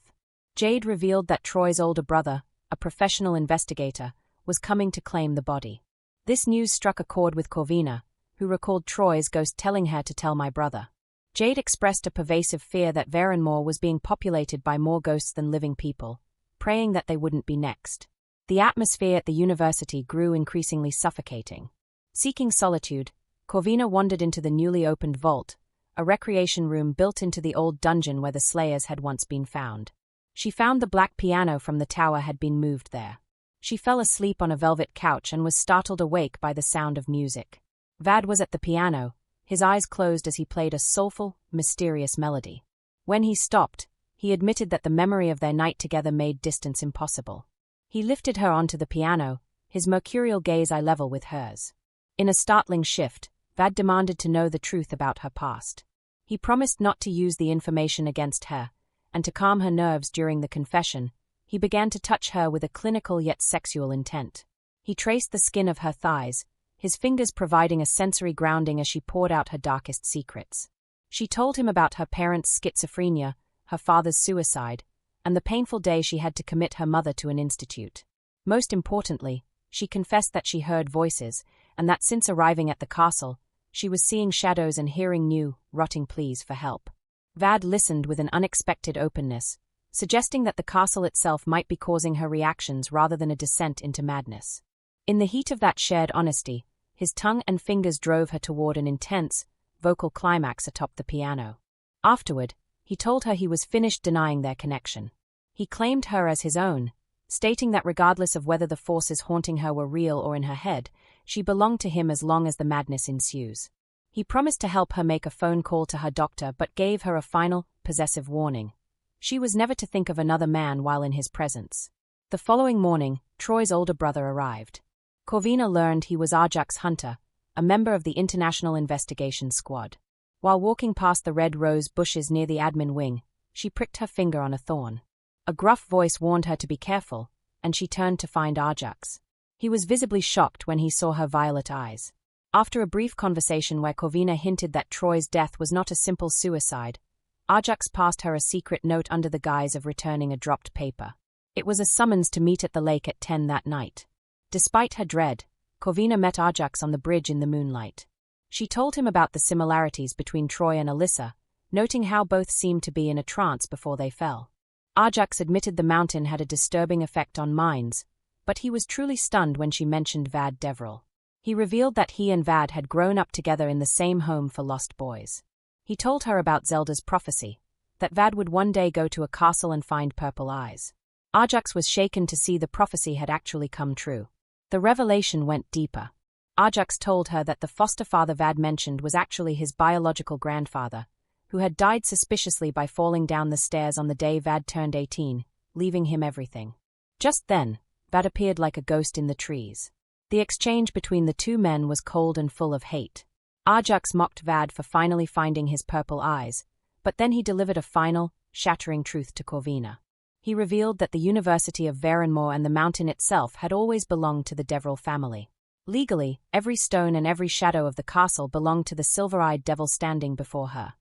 Jade revealed that Troy's older brother, a professional investigator, was coming to claim the body. This news struck a chord with Corvina, who recalled Troy's ghost telling her to tell my brother. Jade expressed a pervasive fear that Verenmore was being populated by more ghosts than living people, praying that they wouldn't be next. The atmosphere at the university grew increasingly suffocating. Seeking solitude, Corvina wandered into the newly opened vault, a recreation room built into the old dungeon where the Slayers had once been found. She found the black piano from the tower had been moved there. She fell asleep on a velvet couch and was startled awake by the sound of music. Vad was at the piano, his eyes closed as he played a soulful, mysterious melody. When he stopped, he admitted that the memory of their night together made distance impossible. He lifted her onto the piano, his mercurial gaze eye level with hers. In a startling shift, Vad demanded to know the truth about her past. He promised not to use the information against her, and to calm her nerves during the confession, he began to touch her with a clinical yet sexual intent. He traced the skin of her thighs, his fingers providing a sensory grounding as she poured out her darkest secrets. She told him about her parents' schizophrenia, her father's suicide, and the painful day she had to commit her mother to an institute. Most importantly, she confessed that she heard voices, and that since arriving at the castle, she was seeing shadows and hearing new, rotting pleas for help. Vad listened with an unexpected openness, suggesting that the castle itself might be causing her reactions rather than a descent into madness. In the heat of that shared honesty, his tongue and fingers drove her toward an intense, vocal climax atop the piano. Afterward, he told her he was finished denying their connection. He claimed her as his own, stating that regardless of whether the forces haunting her were real or in her head, she belonged to him as long as the madness ensues. He promised to help her make a phone call to her doctor but gave her a final, possessive warning. She was never to think of another man while in his presence. The following morning, Troy's older brother arrived. Corvina learned he was Ajax Hunter, a member of the International Investigation Squad. While walking past the red rose bushes near the admin wing, she pricked her finger on a thorn. A gruff voice warned her to be careful, and she turned to find Ajax. He was visibly shocked when he saw her violet eyes. After a brief conversation where Corvina hinted that Troy's death was not a simple suicide, Ajax passed her a secret note under the guise of returning a dropped paper. It was a summons to meet at the lake at 10 that night. Despite her dread, Corvina met Ajax on the bridge in the moonlight. She told him about the similarities between Troy and Alyssa, noting how both seemed to be in a trance before they fell. Ajax admitted the mountain had a disturbing effect on minds, but he was truly stunned when she mentioned Vad Deverell. He revealed that he and Vad had grown up together in the same home for lost boys. He told her about Zelda's prophecy, that Vad would one day go to a castle and find purple eyes. Ajax was shaken to see the prophecy had actually come true. The revelation went deeper. Ajax told her that the foster father Vad mentioned was actually his biological grandfather, who had died suspiciously by falling down the stairs on the day Vad turned 18, leaving him everything. Just then, Vad appeared like a ghost in the trees. The exchange between the two men was cold and full of hate. Audiobook mocked Vad for finally finding his purple eyes, but then he delivered a final, shattering truth to Corvina. He revealed that the University of Verenmore and the mountain itself had always belonged to the Deverell family. Legally, every stone and every shadow of the castle belonged to the silver-eyed devil standing before her.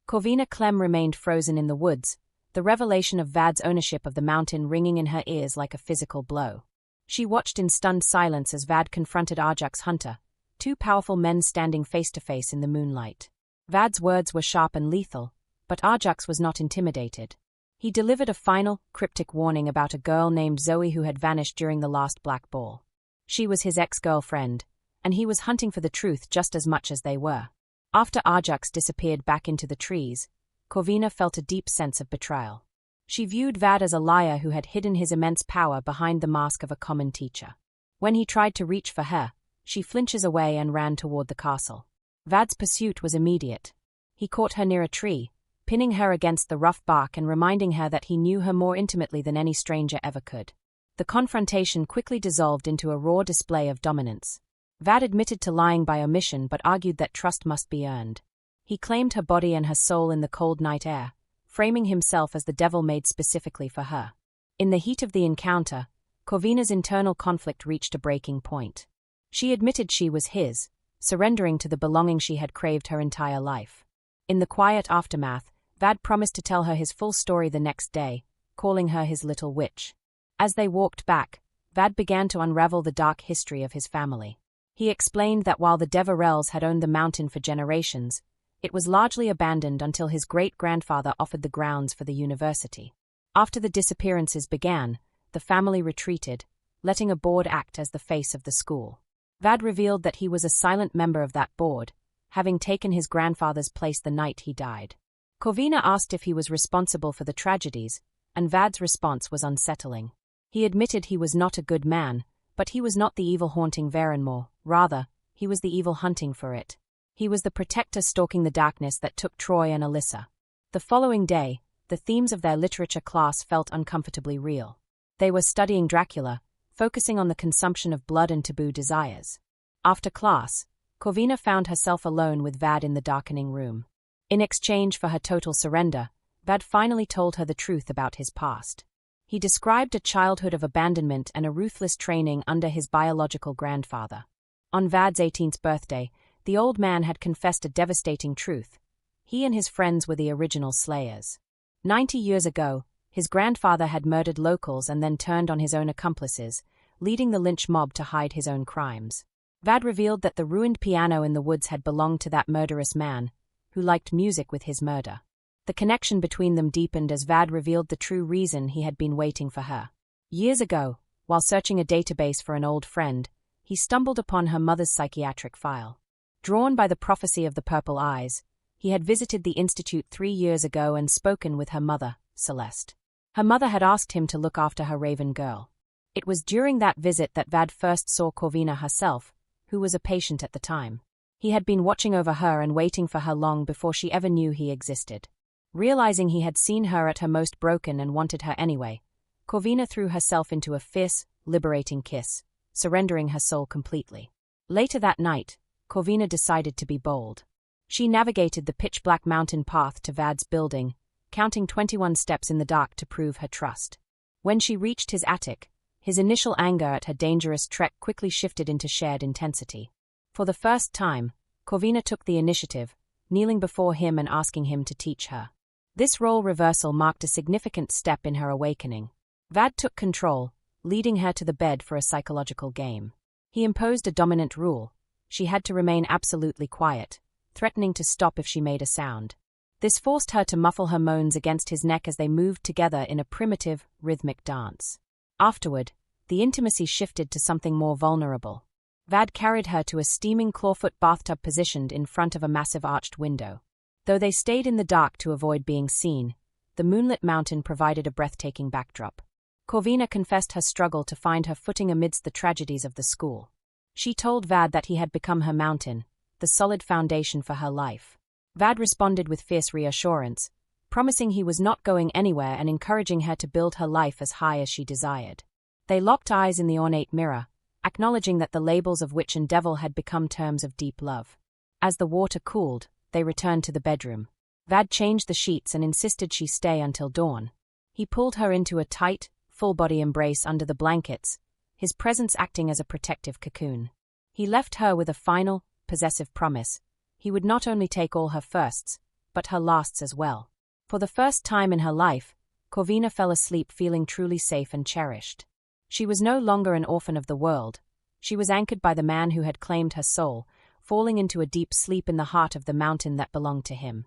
Corvina Clemm remained frozen in the woods, the revelation of Vad's ownership of the mountain ringing in her ears like a physical blow. She watched in stunned silence as Vad confronted Audiobook's hunter, two powerful men standing face to face in the moonlight. Vad's words were sharp and lethal, but Audiobook's was not intimidated. He delivered a final, cryptic warning about a girl named Zoe who had vanished during the last Black Ball. She was his ex-girlfriend, and he was hunting for the truth just as much as they were. After Audiobook's disappeared back into the trees, Corvina felt a deep sense of betrayal. She viewed Vad as a liar who had hidden his immense power behind the mask of a common teacher. When he tried to reach for her, she flinches away and ran toward the castle. Vad's pursuit was immediate. He caught her near a tree, pinning her against the rough bark and reminding her that he knew her more intimately than any stranger ever could. The confrontation quickly dissolved into a raw display of dominance. Vad admitted to lying by omission but argued that trust must be earned. He claimed her body and her soul in the cold night air, framing himself as the devil made specifically for her. In the heat of the encounter, Corvina's internal conflict reached a breaking point. She admitted she was his, surrendering to the belonging she had craved her entire life. In the quiet aftermath, Vad promised to tell her his full story the next day, calling her his little witch. As they walked back, Vad began to unravel the dark history of his family. He explained that while the Deverells had owned the mountain for generations, it was largely abandoned until his great-grandfather offered the grounds for the university. After the disappearances began, the family retreated, letting a board act as the face of the school. Vad revealed that he was a silent member of that board, having taken his grandfather's place the night he died. Corvina asked if he was responsible for the tragedies, and Vad's response was unsettling. He admitted he was not a good man, but he was not the evil haunting Verenmore, rather, he was the evil hunting for it. He was the protector stalking the darkness that took Troy and Alyssa. The following day, the themes of their literature class felt uncomfortably real. They were studying Dracula, focusing on the consumption of blood and taboo desires. After class, Corvina found herself alone with Vad in the darkening room. In exchange for her total surrender, Vad finally told her the truth about his past. He described a childhood of abandonment and a ruthless training under his biological grandfather. On Vad's 18th birthday, the old man had confessed a devastating truth. He and his friends were the original slayers. 90 years ago, his grandfather had murdered locals and then turned on his own accomplices, leading the lynch mob to hide his own crimes. Vad revealed that the ruined piano in the woods had belonged to that murderous man, who liked music with his murder. The connection between them deepened as Vad revealed the true reason he had been waiting for her. Years ago, while searching a database for an old friend, he stumbled upon her mother's psychiatric file. Drawn by the prophecy of the purple eyes, he had visited the institute 3 years ago and spoken with her mother, Celeste. Her mother had asked him to look after her raven girl. It was during that visit that Vad first saw Corvina herself, who was a patient at the time. He had been watching over her and waiting for her long before she ever knew he existed. Realizing he had seen her at her most broken and wanted her anyway, Corvina threw herself into a fierce, liberating kiss, surrendering her soul completely. Later that night, Corvina decided to be bold. She navigated the pitch-black mountain path to Vad's building, counting 21 steps in the dark to prove her trust. When she reached his attic, his initial anger at her dangerous trek quickly shifted into shared intensity. For the first time, Corvina took the initiative, kneeling before him and asking him to teach her. This role reversal marked a significant step in her awakening. Vad took control, leading her to the bed for a psychological game. He imposed a dominant rule. She had to remain absolutely quiet, threatening to stop if she made a sound. This forced her to muffle her moans against his neck as they moved together in a primitive, rhythmic dance. Afterward, the intimacy shifted to something more vulnerable. Vad carried her to a steaming clawfoot bathtub positioned in front of a massive arched window. Though they stayed in the dark to avoid being seen, the moonlit mountain provided a breathtaking backdrop. Corvina confessed her struggle to find her footing amidst the tragedies of the school. She told Vad that he had become her mountain, the solid foundation for her life. Vad responded with fierce reassurance, promising he was not going anywhere and encouraging her to build her life as high as she desired. They locked eyes in the ornate mirror, acknowledging that the labels of witch and devil had become terms of deep love. As the water cooled, they returned to the bedroom. Vad changed the sheets and insisted she stay until dawn. He pulled her into a tight, full-body embrace under the blankets, his presence acting as a protective cocoon. He left her with a final, possessive promise. He would not only take all her firsts, but her lasts as well. For the first time in her life, Corvina fell asleep feeling truly safe and cherished. She was no longer an orphan of the world. She was anchored by the man who had claimed her soul, falling into a deep sleep in the heart of the mountain that belonged to him.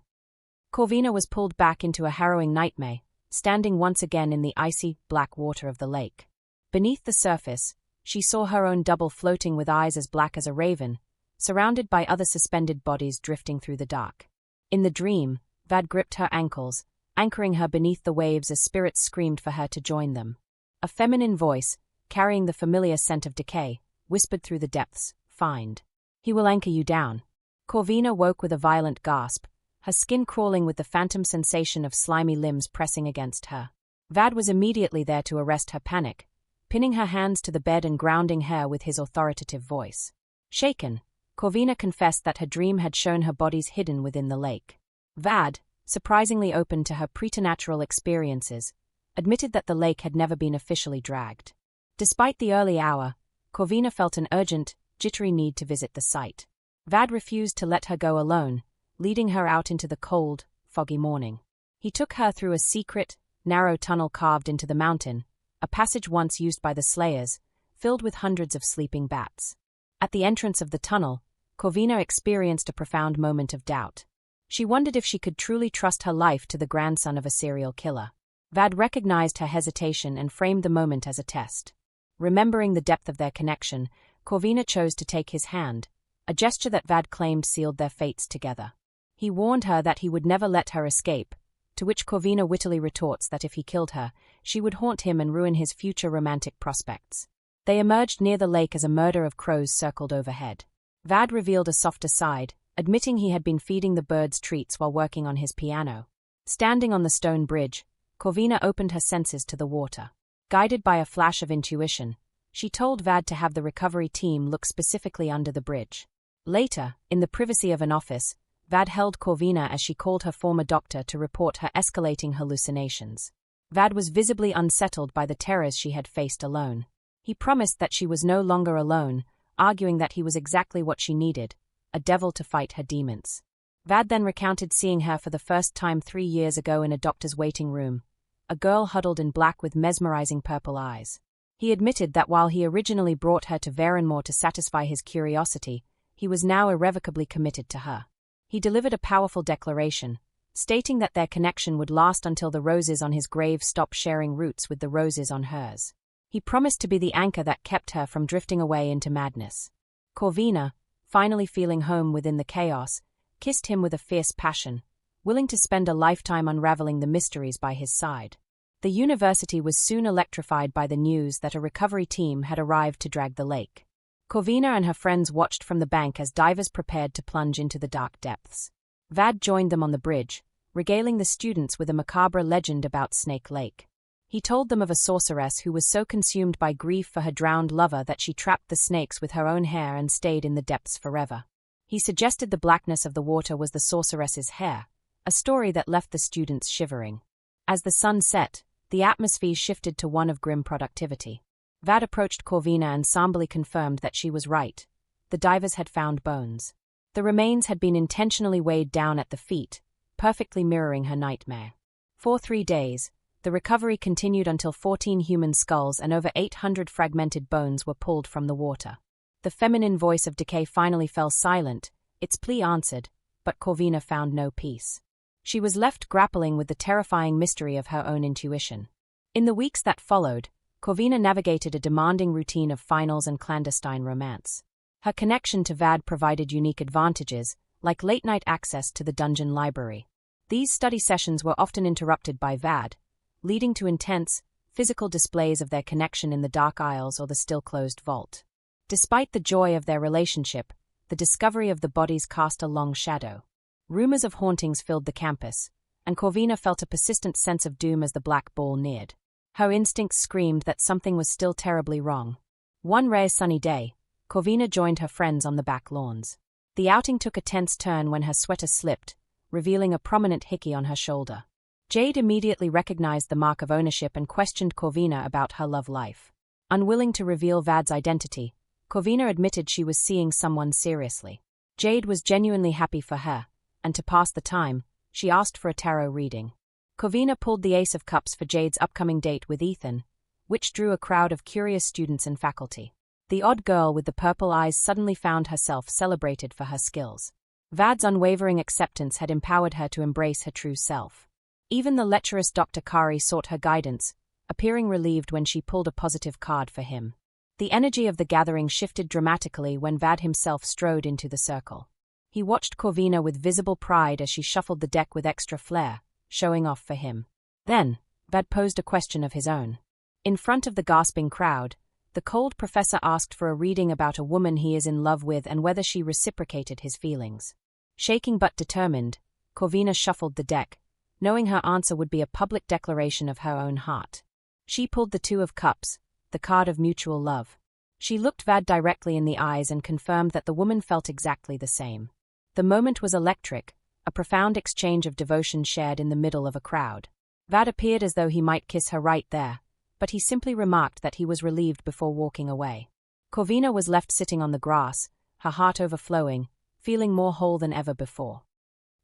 Corvina was pulled back into a harrowing nightmare, standing once again in the icy, black water of the lake. Beneath the surface, she saw her own double floating with eyes as black as a raven, surrounded by other suspended bodies drifting through the dark. In the dream, Vad gripped her ankles, anchoring her beneath the waves as spirits screamed for her to join them. A feminine voice, carrying the familiar scent of decay, whispered through the depths, "Find. He will anchor you down." Corvina woke with a violent gasp, her skin crawling with the phantom sensation of slimy limbs pressing against her. Vad was immediately there to arrest her panic, pinning her hands to the bed and grounding her with his authoritative voice. Shaken, Corvina confessed that her dream had shown her bodies hidden within the lake. Vad, surprisingly open to her preternatural experiences, admitted that the lake had never been officially dragged. Despite the early hour, Corvina felt an urgent, jittery need to visit the site. Vad refused to let her go alone, leading her out into the cold, foggy morning. He took her through a secret, narrow tunnel carved into the mountain, a passage once used by the slayers, filled with hundreds of sleeping bats. At the entrance of the tunnel, Corvina experienced a profound moment of doubt. She wondered if she could truly trust her life to the grandson of a serial killer. Vad recognized her hesitation and framed the moment as a test. Remembering the depth of their connection, Corvina chose to take his hand, a gesture that Vad claimed sealed their fates together. He warned her that he would never let her escape, to which Corvina wittily retorts that if he killed her, she would haunt him and ruin his future romantic prospects. They emerged near the lake as a murder of crows circled overhead. Vad revealed a softer side, admitting he had been feeding the birds treats while working on his piano. Standing on the stone bridge, Corvina opened her senses to the water. Guided by a flash of intuition, she told Vad to have the recovery team look specifically under the bridge. Later, in the privacy of an office, Vad held Corvina as she called her former doctor to report her escalating hallucinations. Vad was visibly unsettled by the terrors she had faced alone. He promised that she was no longer alone, arguing that he was exactly what she needed, a devil to fight her demons. Vad then recounted seeing her for the first time 3 years ago in a doctor's waiting room, a girl huddled in black with mesmerizing purple eyes. He admitted that while he originally brought her to Verenmore to satisfy his curiosity, he was now irrevocably committed to her. He delivered a powerful declaration, stating that their connection would last until the roses on his grave stopped sharing roots with the roses on hers. He promised to be the anchor that kept her from drifting away into madness. Corvina, finally feeling home within the chaos, kissed him with a fierce passion, willing to spend a lifetime unraveling the mysteries by his side. The university was soon electrified by the news that a recovery team had arrived to drag the lake. Corvina and her friends watched from the bank as divers prepared to plunge into the dark depths. Vad joined them on the bridge, regaling the students with a macabre legend about Snake Lake. He told them of a sorceress who was so consumed by grief for her drowned lover that she trapped the snakes with her own hair and stayed in the depths forever. He suggested the blackness of the water was the sorceress's hair, a story that left the students shivering. As the sun set, the atmosphere shifted to one of grim productivity. Vad approached Corvina and somberly confirmed that she was right. The divers had found bones. The remains had been intentionally weighed down at the feet, perfectly mirroring her nightmare. For 3 days, the recovery continued until 14 human skulls and over 800 fragmented bones were pulled from the water. The feminine voice of decay finally fell silent, its plea answered, but Corvina found no peace. She was left grappling with the terrifying mystery of her own intuition. In the weeks that followed, Corvina navigated a demanding routine of finals and clandestine romance. Her connection to Vad provided unique advantages, like late-night access to the dungeon library. These study sessions were often interrupted by Vad, leading to intense, physical displays of their connection in the dark aisles or the still-closed vault. Despite the joy of their relationship, the discovery of the bodies cast a long shadow. Rumors of hauntings filled the campus, and Corvina felt a persistent sense of doom as the black ball neared. Her instincts screamed that something was still terribly wrong. One rare sunny day, Corvina joined her friends on the back lawns. The outing took a tense turn when her sweater slipped, revealing a prominent hickey on her shoulder. Jade immediately recognized the mark of ownership and questioned Corvina about her love life. Unwilling to reveal Vad's identity, Corvina admitted she was seeing someone seriously. Jade was genuinely happy for her, and to pass the time, she asked for a tarot reading. Corvina pulled the Ace of Cups for Jade's upcoming date with Ethan, which drew a crowd of curious students and faculty. The odd girl with the purple eyes suddenly found herself celebrated for her skills. Vad's unwavering acceptance had empowered her to embrace her true self. Even the lecherous Dr. Kari sought her guidance, appearing relieved when she pulled a positive card for him. The energy of the gathering shifted dramatically when Vad himself strode into the circle. He watched Corvina with visible pride as she shuffled the deck with extra flair, showing off for him. Then, Vad posed a question of his own. In front of the gasping crowd, the cold professor asked for a reading about a woman he is in love with and whether she reciprocated his feelings. Shaking but determined, Corvina shuffled the deck, knowing her answer would be a public declaration of her own heart. She pulled the Two of Cups, the card of mutual love. She looked Vad directly in the eyes and confirmed that the woman felt exactly the same. The moment was electric, a profound exchange of devotion shared in the middle of a crowd. Vad appeared as though he might kiss her right there, but he simply remarked that he was relieved before walking away. Corvina was left sitting on the grass, her heart overflowing, feeling more whole than ever before.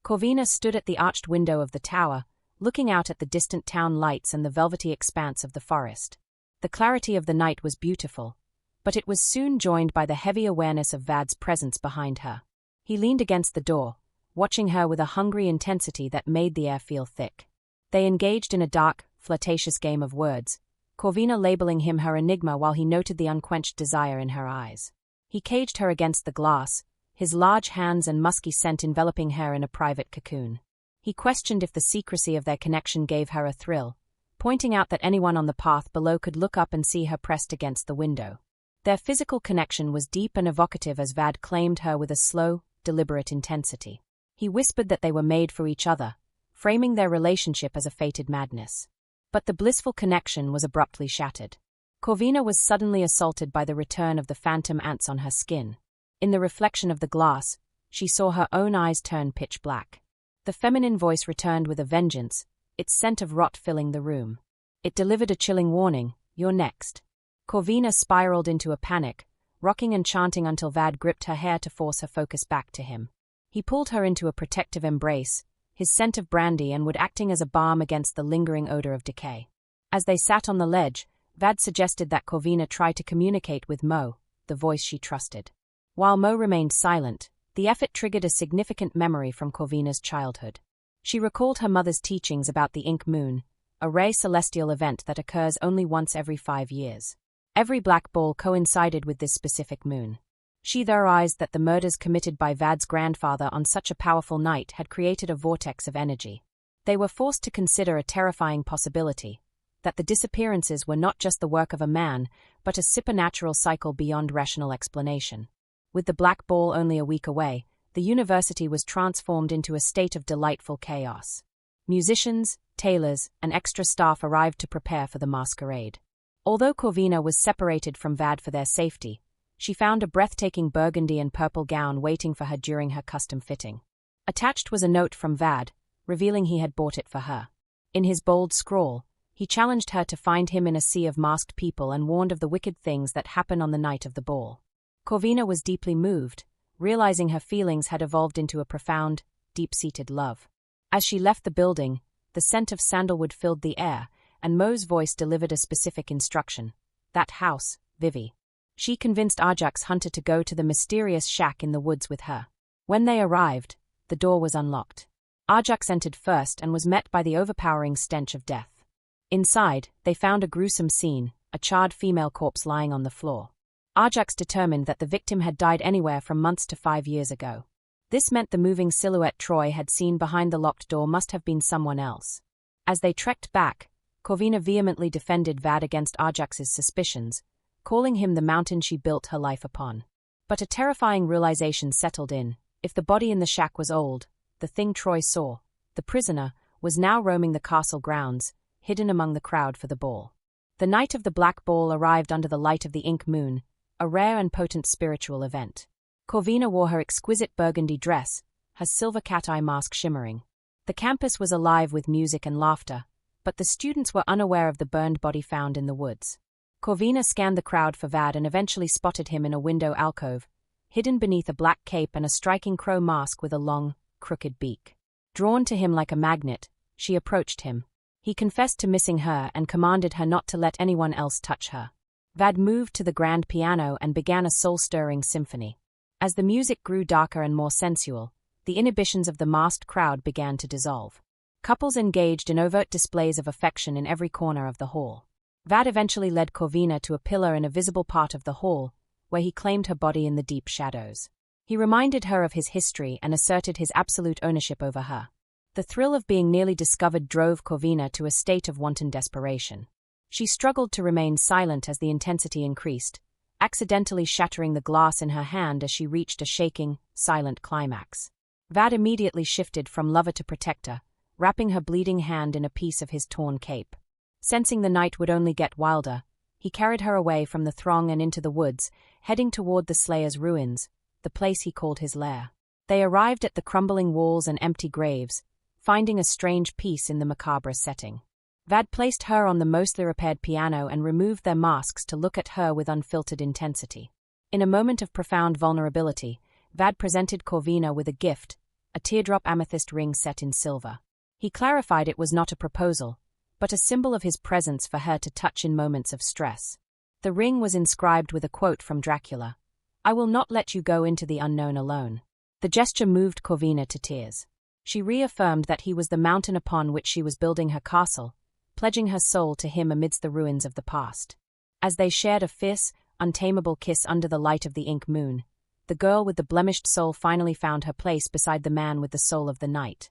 Corvina stood at the arched window of the tower, looking out at the distant town lights and the velvety expanse of the forest. The clarity of the night was beautiful, but it was soon joined by the heavy awareness of Vad's presence behind her. He leaned against the door, watching her with a hungry intensity that made the air feel thick. They engaged in a dark, flirtatious game of words, Corvina labeling him her enigma while he noted the unquenched desire in her eyes. He caged her against the glass, his large hands and musky scent enveloping her in a private cocoon. He questioned if the secrecy of their connection gave her a thrill, pointing out that anyone on the path below could look up and see her pressed against the window. Their physical connection was deep and evocative as Vad claimed her with a slow, deliberate intensity. He whispered that they were made for each other, framing their relationship as a fated madness. But the blissful connection was abruptly shattered. Corvina was suddenly assaulted by the return of the phantom ants on her skin. In the reflection of the glass, she saw her own eyes turn pitch black. The feminine voice returned with a vengeance, its scent of rot filling the room. It delivered a chilling warning, "You're next." Corvina spiraled into a panic, rocking and chanting until Vad gripped her hair to force her focus back to him. He pulled her into a protective embrace, his scent of brandy and wood acting as a balm against the lingering odor of decay. As they sat on the ledge, Vad suggested that Corvina try to communicate with Mo, the voice she trusted. While Mo remained silent, the effort triggered a significant memory from Corvina's childhood. She recalled her mother's teachings about the ink moon, a rare celestial event that occurs only once every 5 years. Every black ball coincided with this specific moon. She theorized that the murders committed by Vad's grandfather on such a powerful night had created a vortex of energy. They were forced to consider a terrifying possibility, that the disappearances were not just the work of a man, but a supernatural cycle beyond rational explanation. With the black ball only a week away, the university was transformed into a state of delightful chaos. Musicians, tailors, and extra staff arrived to prepare for the masquerade. Although Corvina was separated from Vad for their safety, she found a breathtaking burgundy and purple gown waiting for her during her custom fitting. Attached was a note from Vad, revealing he had bought it for her. In his bold scrawl, he challenged her to find him in a sea of masked people and warned of the wicked things that happen on the night of the ball. Corvina was deeply moved, realizing her feelings had evolved into a profound, deep-seated love. As she left the building, the scent of sandalwood filled the air, and Mo's voice delivered a specific instruction. "That house, Vivi." She convinced Ajax Hunter to go to the mysterious shack in the woods with her. When they arrived, the door was unlocked. Ajax entered first and was met by the overpowering stench of death. Inside, they found a gruesome scene, a charred female corpse lying on the floor. Ajax determined that the victim had died anywhere from months to 5 years ago. This meant the moving silhouette Troy had seen behind the locked door must have been someone else. As they trekked back, Corvina vehemently defended Vad against Ajax's suspicions, calling him the mountain she built her life upon. But a terrifying realization settled in. If the body in the shack was old, the thing Troy saw, the prisoner, was now roaming the castle grounds, hidden among the crowd for the ball. The night of the Black Ball arrived under the light of the ink moon, a rare and potent spiritual event. Corvina wore her exquisite burgundy dress, her silver cat-eye mask shimmering. The campus was alive with music and laughter, but the students were unaware of the burned body found in the woods. Corvina scanned the crowd for Vad and eventually spotted him in a window alcove, hidden beneath a black cape and a striking crow mask with a long, crooked beak. Drawn to him like a magnet, she approached him. He confessed to missing her and commanded her not to let anyone else touch her. Vad moved to the grand piano and began a soul-stirring symphony. As the music grew darker and more sensual, the inhibitions of the masked crowd began to dissolve. Couples engaged in overt displays of affection in every corner of the hall. Vad eventually led Corvina to a pillar in a visible part of the hall, where he claimed her body in the deep shadows. He reminded her of his history and asserted his absolute ownership over her. The thrill of being nearly discovered drove Corvina to a state of wanton desperation. She struggled to remain silent as the intensity increased, accidentally shattering the glass in her hand as she reached a shaking, silent climax. Vad immediately shifted from lover to protector, wrapping her bleeding hand in a piece of his torn cape. Sensing the night would only get wilder, he carried her away from the throng and into the woods, heading toward the Slayer's ruins, the place he called his lair. They arrived at the crumbling walls and empty graves, finding a strange peace in the macabre setting. Vad placed her on the mostly repaired piano and removed their masks to look at her with unfiltered intensity. In a moment of profound vulnerability, Vad presented Corvina with a gift, a teardrop amethyst ring set in silver. He clarified it was not a proposal, but a symbol of his presence for her to touch in moments of stress. The ring was inscribed with a quote from Dracula, "I will not let you go into the unknown alone." The gesture moved Corvina to tears. She reaffirmed that he was the mountain upon which she was building her castle, pledging her soul to him amidst the ruins of the past. As they shared a fierce, untamable kiss under the light of the ink moon, the girl with the blemished soul finally found her place beside the man with the soul of the night.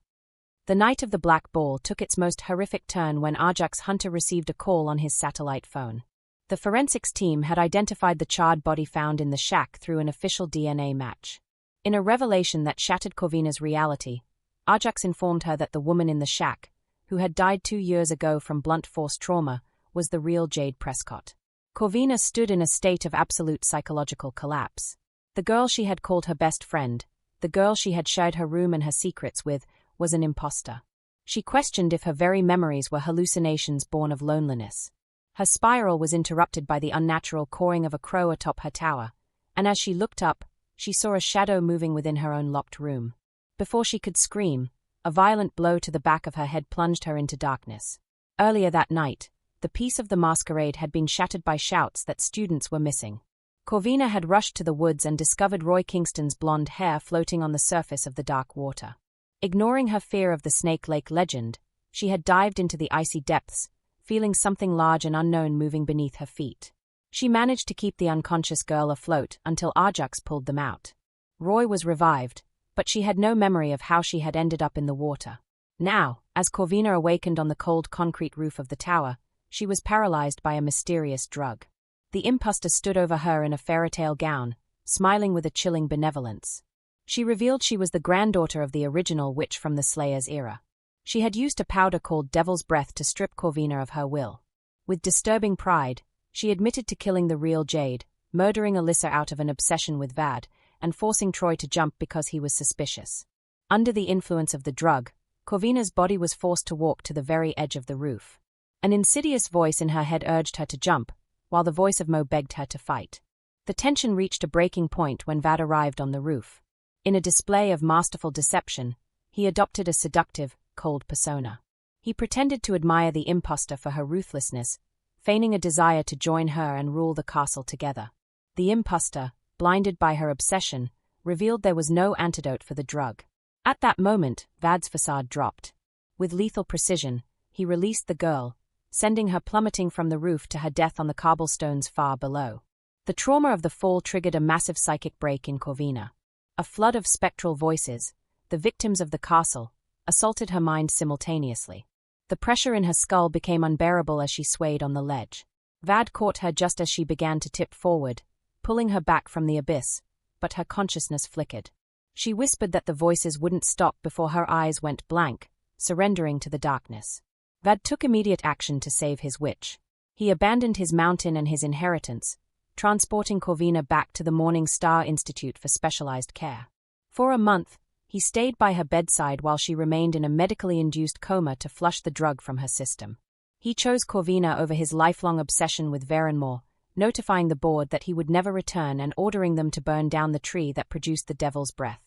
The night of the Black Ball took its most horrific turn when Ajax Hunter received a call on his satellite phone. The forensics team had identified the charred body found in the shack through an official DNA match. In a revelation that shattered Corvina's reality, Ajax informed her that the woman in the shack, who had died 2 years ago from blunt force trauma, was the real Jade Prescott. Corvina stood in a state of absolute psychological collapse. The girl she had called her best friend, the girl she had shared her room and her secrets with, was an imposter. She questioned if her very memories were hallucinations born of loneliness. Her spiral was interrupted by the unnatural cawing of a crow atop her tower, and as she looked up, she saw a shadow moving within her own locked room. Before she could scream, a violent blow to the back of her head plunged her into darkness. Earlier that night, the peace of the masquerade had been shattered by shouts that students were missing. Corvina had rushed to the woods and discovered Roy Kingston's blonde hair floating on the surface of the dark water. Ignoring her fear of the Snake Lake legend, she had dived into the icy depths, feeling something large and unknown moving beneath her feet. She managed to keep the unconscious girl afloat until Ajax pulled them out. Roy was revived, but she had no memory of how she had ended up in the water. Now, as Corvina awakened on the cold concrete roof of the tower, she was paralyzed by a mysterious drug. The imposter stood over her in a fairy-tale gown, smiling with a chilling benevolence. She revealed she was the granddaughter of the original witch from the Slayer's era. She had used a powder called Devil's Breath to strip Corvina of her will. With disturbing pride, she admitted to killing the real Jade, murdering Alyssa out of an obsession with Vad, and forcing Troy to jump because he was suspicious. Under the influence of the drug, Corvina's body was forced to walk to the very edge of the roof. An insidious voice in her head urged her to jump, while the voice of Mo begged her to fight. The tension reached a breaking point when Vad arrived on the roof. In a display of masterful deception, he adopted a seductive, cold persona. He pretended to admire the imposter for her ruthlessness, feigning a desire to join her and rule the castle together. The imposter, blinded by her obsession, revealed there was no antidote for the drug. At that moment, Vad's facade dropped. With lethal precision, he released the girl, sending her plummeting from the roof to her death on the cobblestones far below. The trauma of the fall triggered a massive psychic break in Corvina. A flood of spectral voices, the victims of the castle, assaulted her mind simultaneously. The pressure in her skull became unbearable as she swayed on the ledge. Vad caught her just as she began to tip forward, pulling her back from the abyss, but her consciousness flickered. She whispered that the voices wouldn't stop before her eyes went blank, surrendering to the darkness. Vad took immediate action to save his witch. He abandoned his mountain and his inheritance, transporting Corvina back to the Morning Star Institute for specialized care. For a month, he stayed by her bedside while she remained in a medically induced coma to flush the drug from her system. He chose Corvina over his lifelong obsession with Verenmore, notifying the board that he would never return and ordering them to burn down the tree that produced the devil's breath.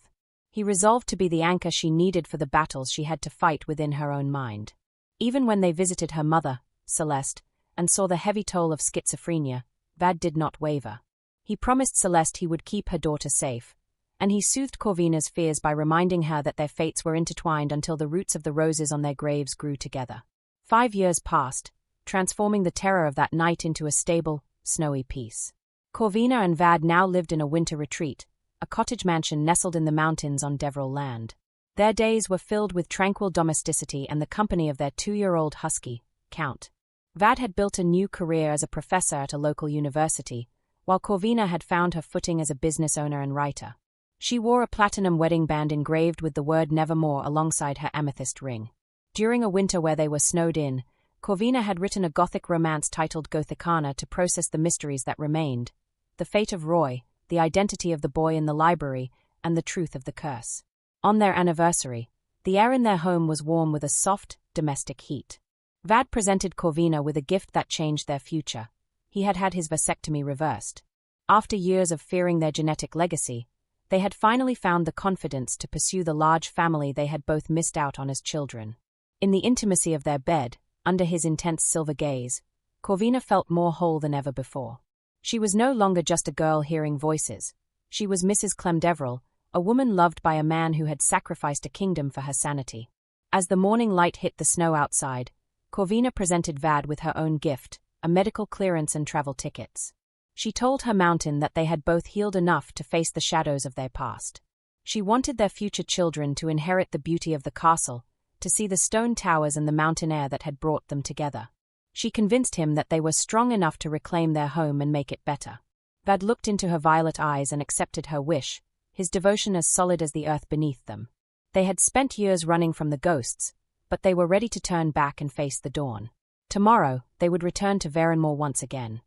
He resolved to be the anchor she needed for the battles she had to fight within her own mind. Even when they visited her mother, Celeste, and saw the heavy toll of schizophrenia, Vad did not waver. He promised Celeste he would keep her daughter safe, and he soothed Corvina's fears by reminding her that their fates were intertwined until the roots of the roses on their graves grew together. 5 years passed, transforming the terror of that night into a stable, snowy peace. Corvina and Vad now lived in a winter retreat, a cottage mansion nestled in the mountains on Deverell land. Their days were filled with tranquil domesticity and the company of their 2-year-old husky, Count. Vad had built a new career as a professor at a local university, while Corvina had found her footing as a business owner and writer. She wore a platinum wedding band engraved with the word nevermore alongside her amethyst ring. During a winter where they were snowed in, Corvina had written a gothic romance titled Gothikana to process the mysteries that remained: the fate of Roy, the identity of the boy in the library, and the truth of the curse. On their anniversary, the air in their home was warm with a soft, domestic heat. Vad presented Corvina with a gift that changed their future. He had had his vasectomy reversed. After years of fearing their genetic legacy, they had finally found the confidence to pursue the large family they had both missed out on as children. In the intimacy of their bed, under his intense silver gaze, Corvina felt more whole than ever before. She was no longer just a girl hearing voices. She was Mrs. Clemm Deverell, a woman loved by a man who had sacrificed a kingdom for her sanity. As the morning light hit the snow outside, Corvina presented Vad with her own gift, a medical clearance and travel tickets. She told her mountain that they had both healed enough to face the shadows of their past. She wanted their future children to inherit the beauty of the castle, to see the stone towers and the mountain air that had brought them together. She convinced him that they were strong enough to reclaim their home and make it better. Vad looked into her violet eyes and accepted her wish, his devotion as solid as the earth beneath them. They had spent years running from the ghosts, but they were ready to turn back and face the dawn. Tomorrow, they would return to Verenmore once again.